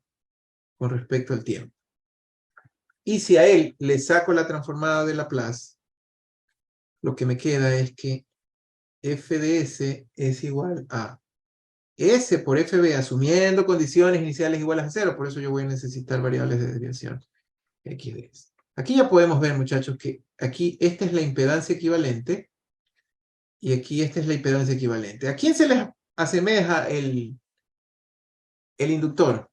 con respecto al tiempo. Y si a él le saco la transformada de Laplace, lo que me queda es que f de s es igual a S por FB, asumiendo condiciones iniciales iguales a 0, por eso yo voy a necesitar variables de desviación X de S. Aquí ya podemos ver, muchachos, que aquí esta es la impedancia equivalente y aquí esta es la impedancia equivalente. ¿A quién se les asemeja el inductor?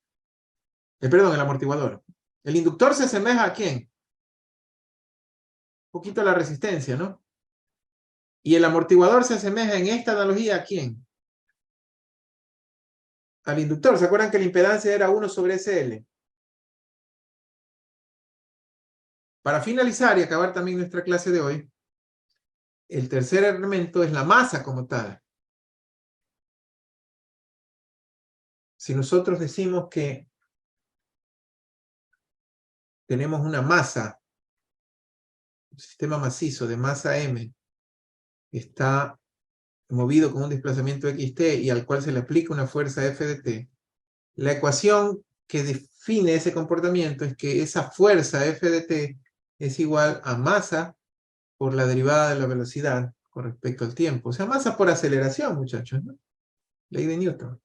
Perdón, el amortiguador. ¿El inductor se asemeja a quién? Un poquito a la resistencia, ¿no? Y el amortiguador se asemeja en esta analogía ¿a quién? Al inductor. ¿Se acuerdan que la impedancia era 1 sobre SL? Para finalizar y acabar también nuestra clase de hoy, el tercer elemento es la masa como tal. Si nosotros decimos que tenemos una masa, un sistema macizo de masa M, que está movido con un desplazamiento xt y al cual se le aplica una fuerza F de t, la ecuación que define ese comportamiento es que esa fuerza F de t es igual a masa por la derivada de la velocidad con respecto al tiempo. O sea, masa por aceleración, muchachos, ¿no? Ley de Newton.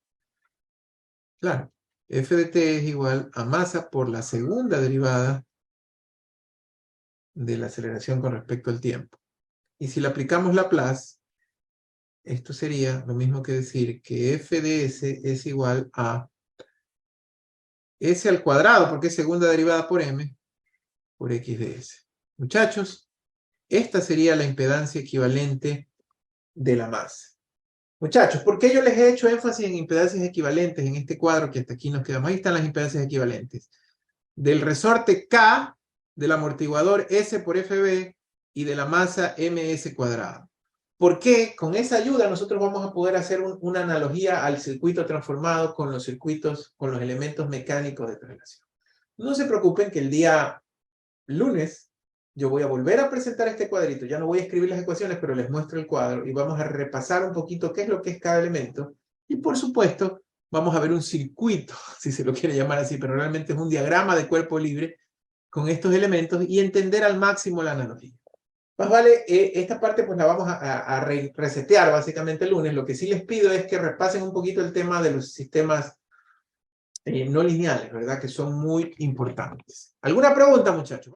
Claro, F de t es igual a masa por la segunda derivada de la aceleración con respecto al tiempo. Y si le aplicamos Laplace, esto sería lo mismo que decir que F de S es igual a S al cuadrado, porque es segunda derivada por M, por X de S. Muchachos, esta sería la impedancia equivalente de la masa. Muchachos, ¿por qué yo les he hecho énfasis en impedancias equivalentes en este cuadro que hasta aquí nos quedamos? Ahí están las impedancias equivalentes. Del resorte K, del amortiguador S por FB y de la masa MS cuadrada. ¿Por qué? Con esa ayuda nosotros vamos a poder hacer una analogía al circuito transformado con los circuitos, con los elementos mecánicos de relación. No se preocupen que el día lunes yo voy a volver a presentar este cuadrito. Ya no voy a escribir las ecuaciones, pero les muestro el cuadro y vamos a repasar un poquito qué es lo que es cada elemento. Y por supuesto, vamos a ver un circuito, si se lo quiere llamar así, pero realmente es un diagrama de cuerpo libre con estos elementos y entender al máximo la analogía. Más vale, esta parte pues la vamos a resetear básicamente el lunes. Lo que sí les pido es que repasen un poquito el tema de los sistemas no lineales, ¿verdad? Que son muy importantes. ¿Alguna pregunta, muchachos?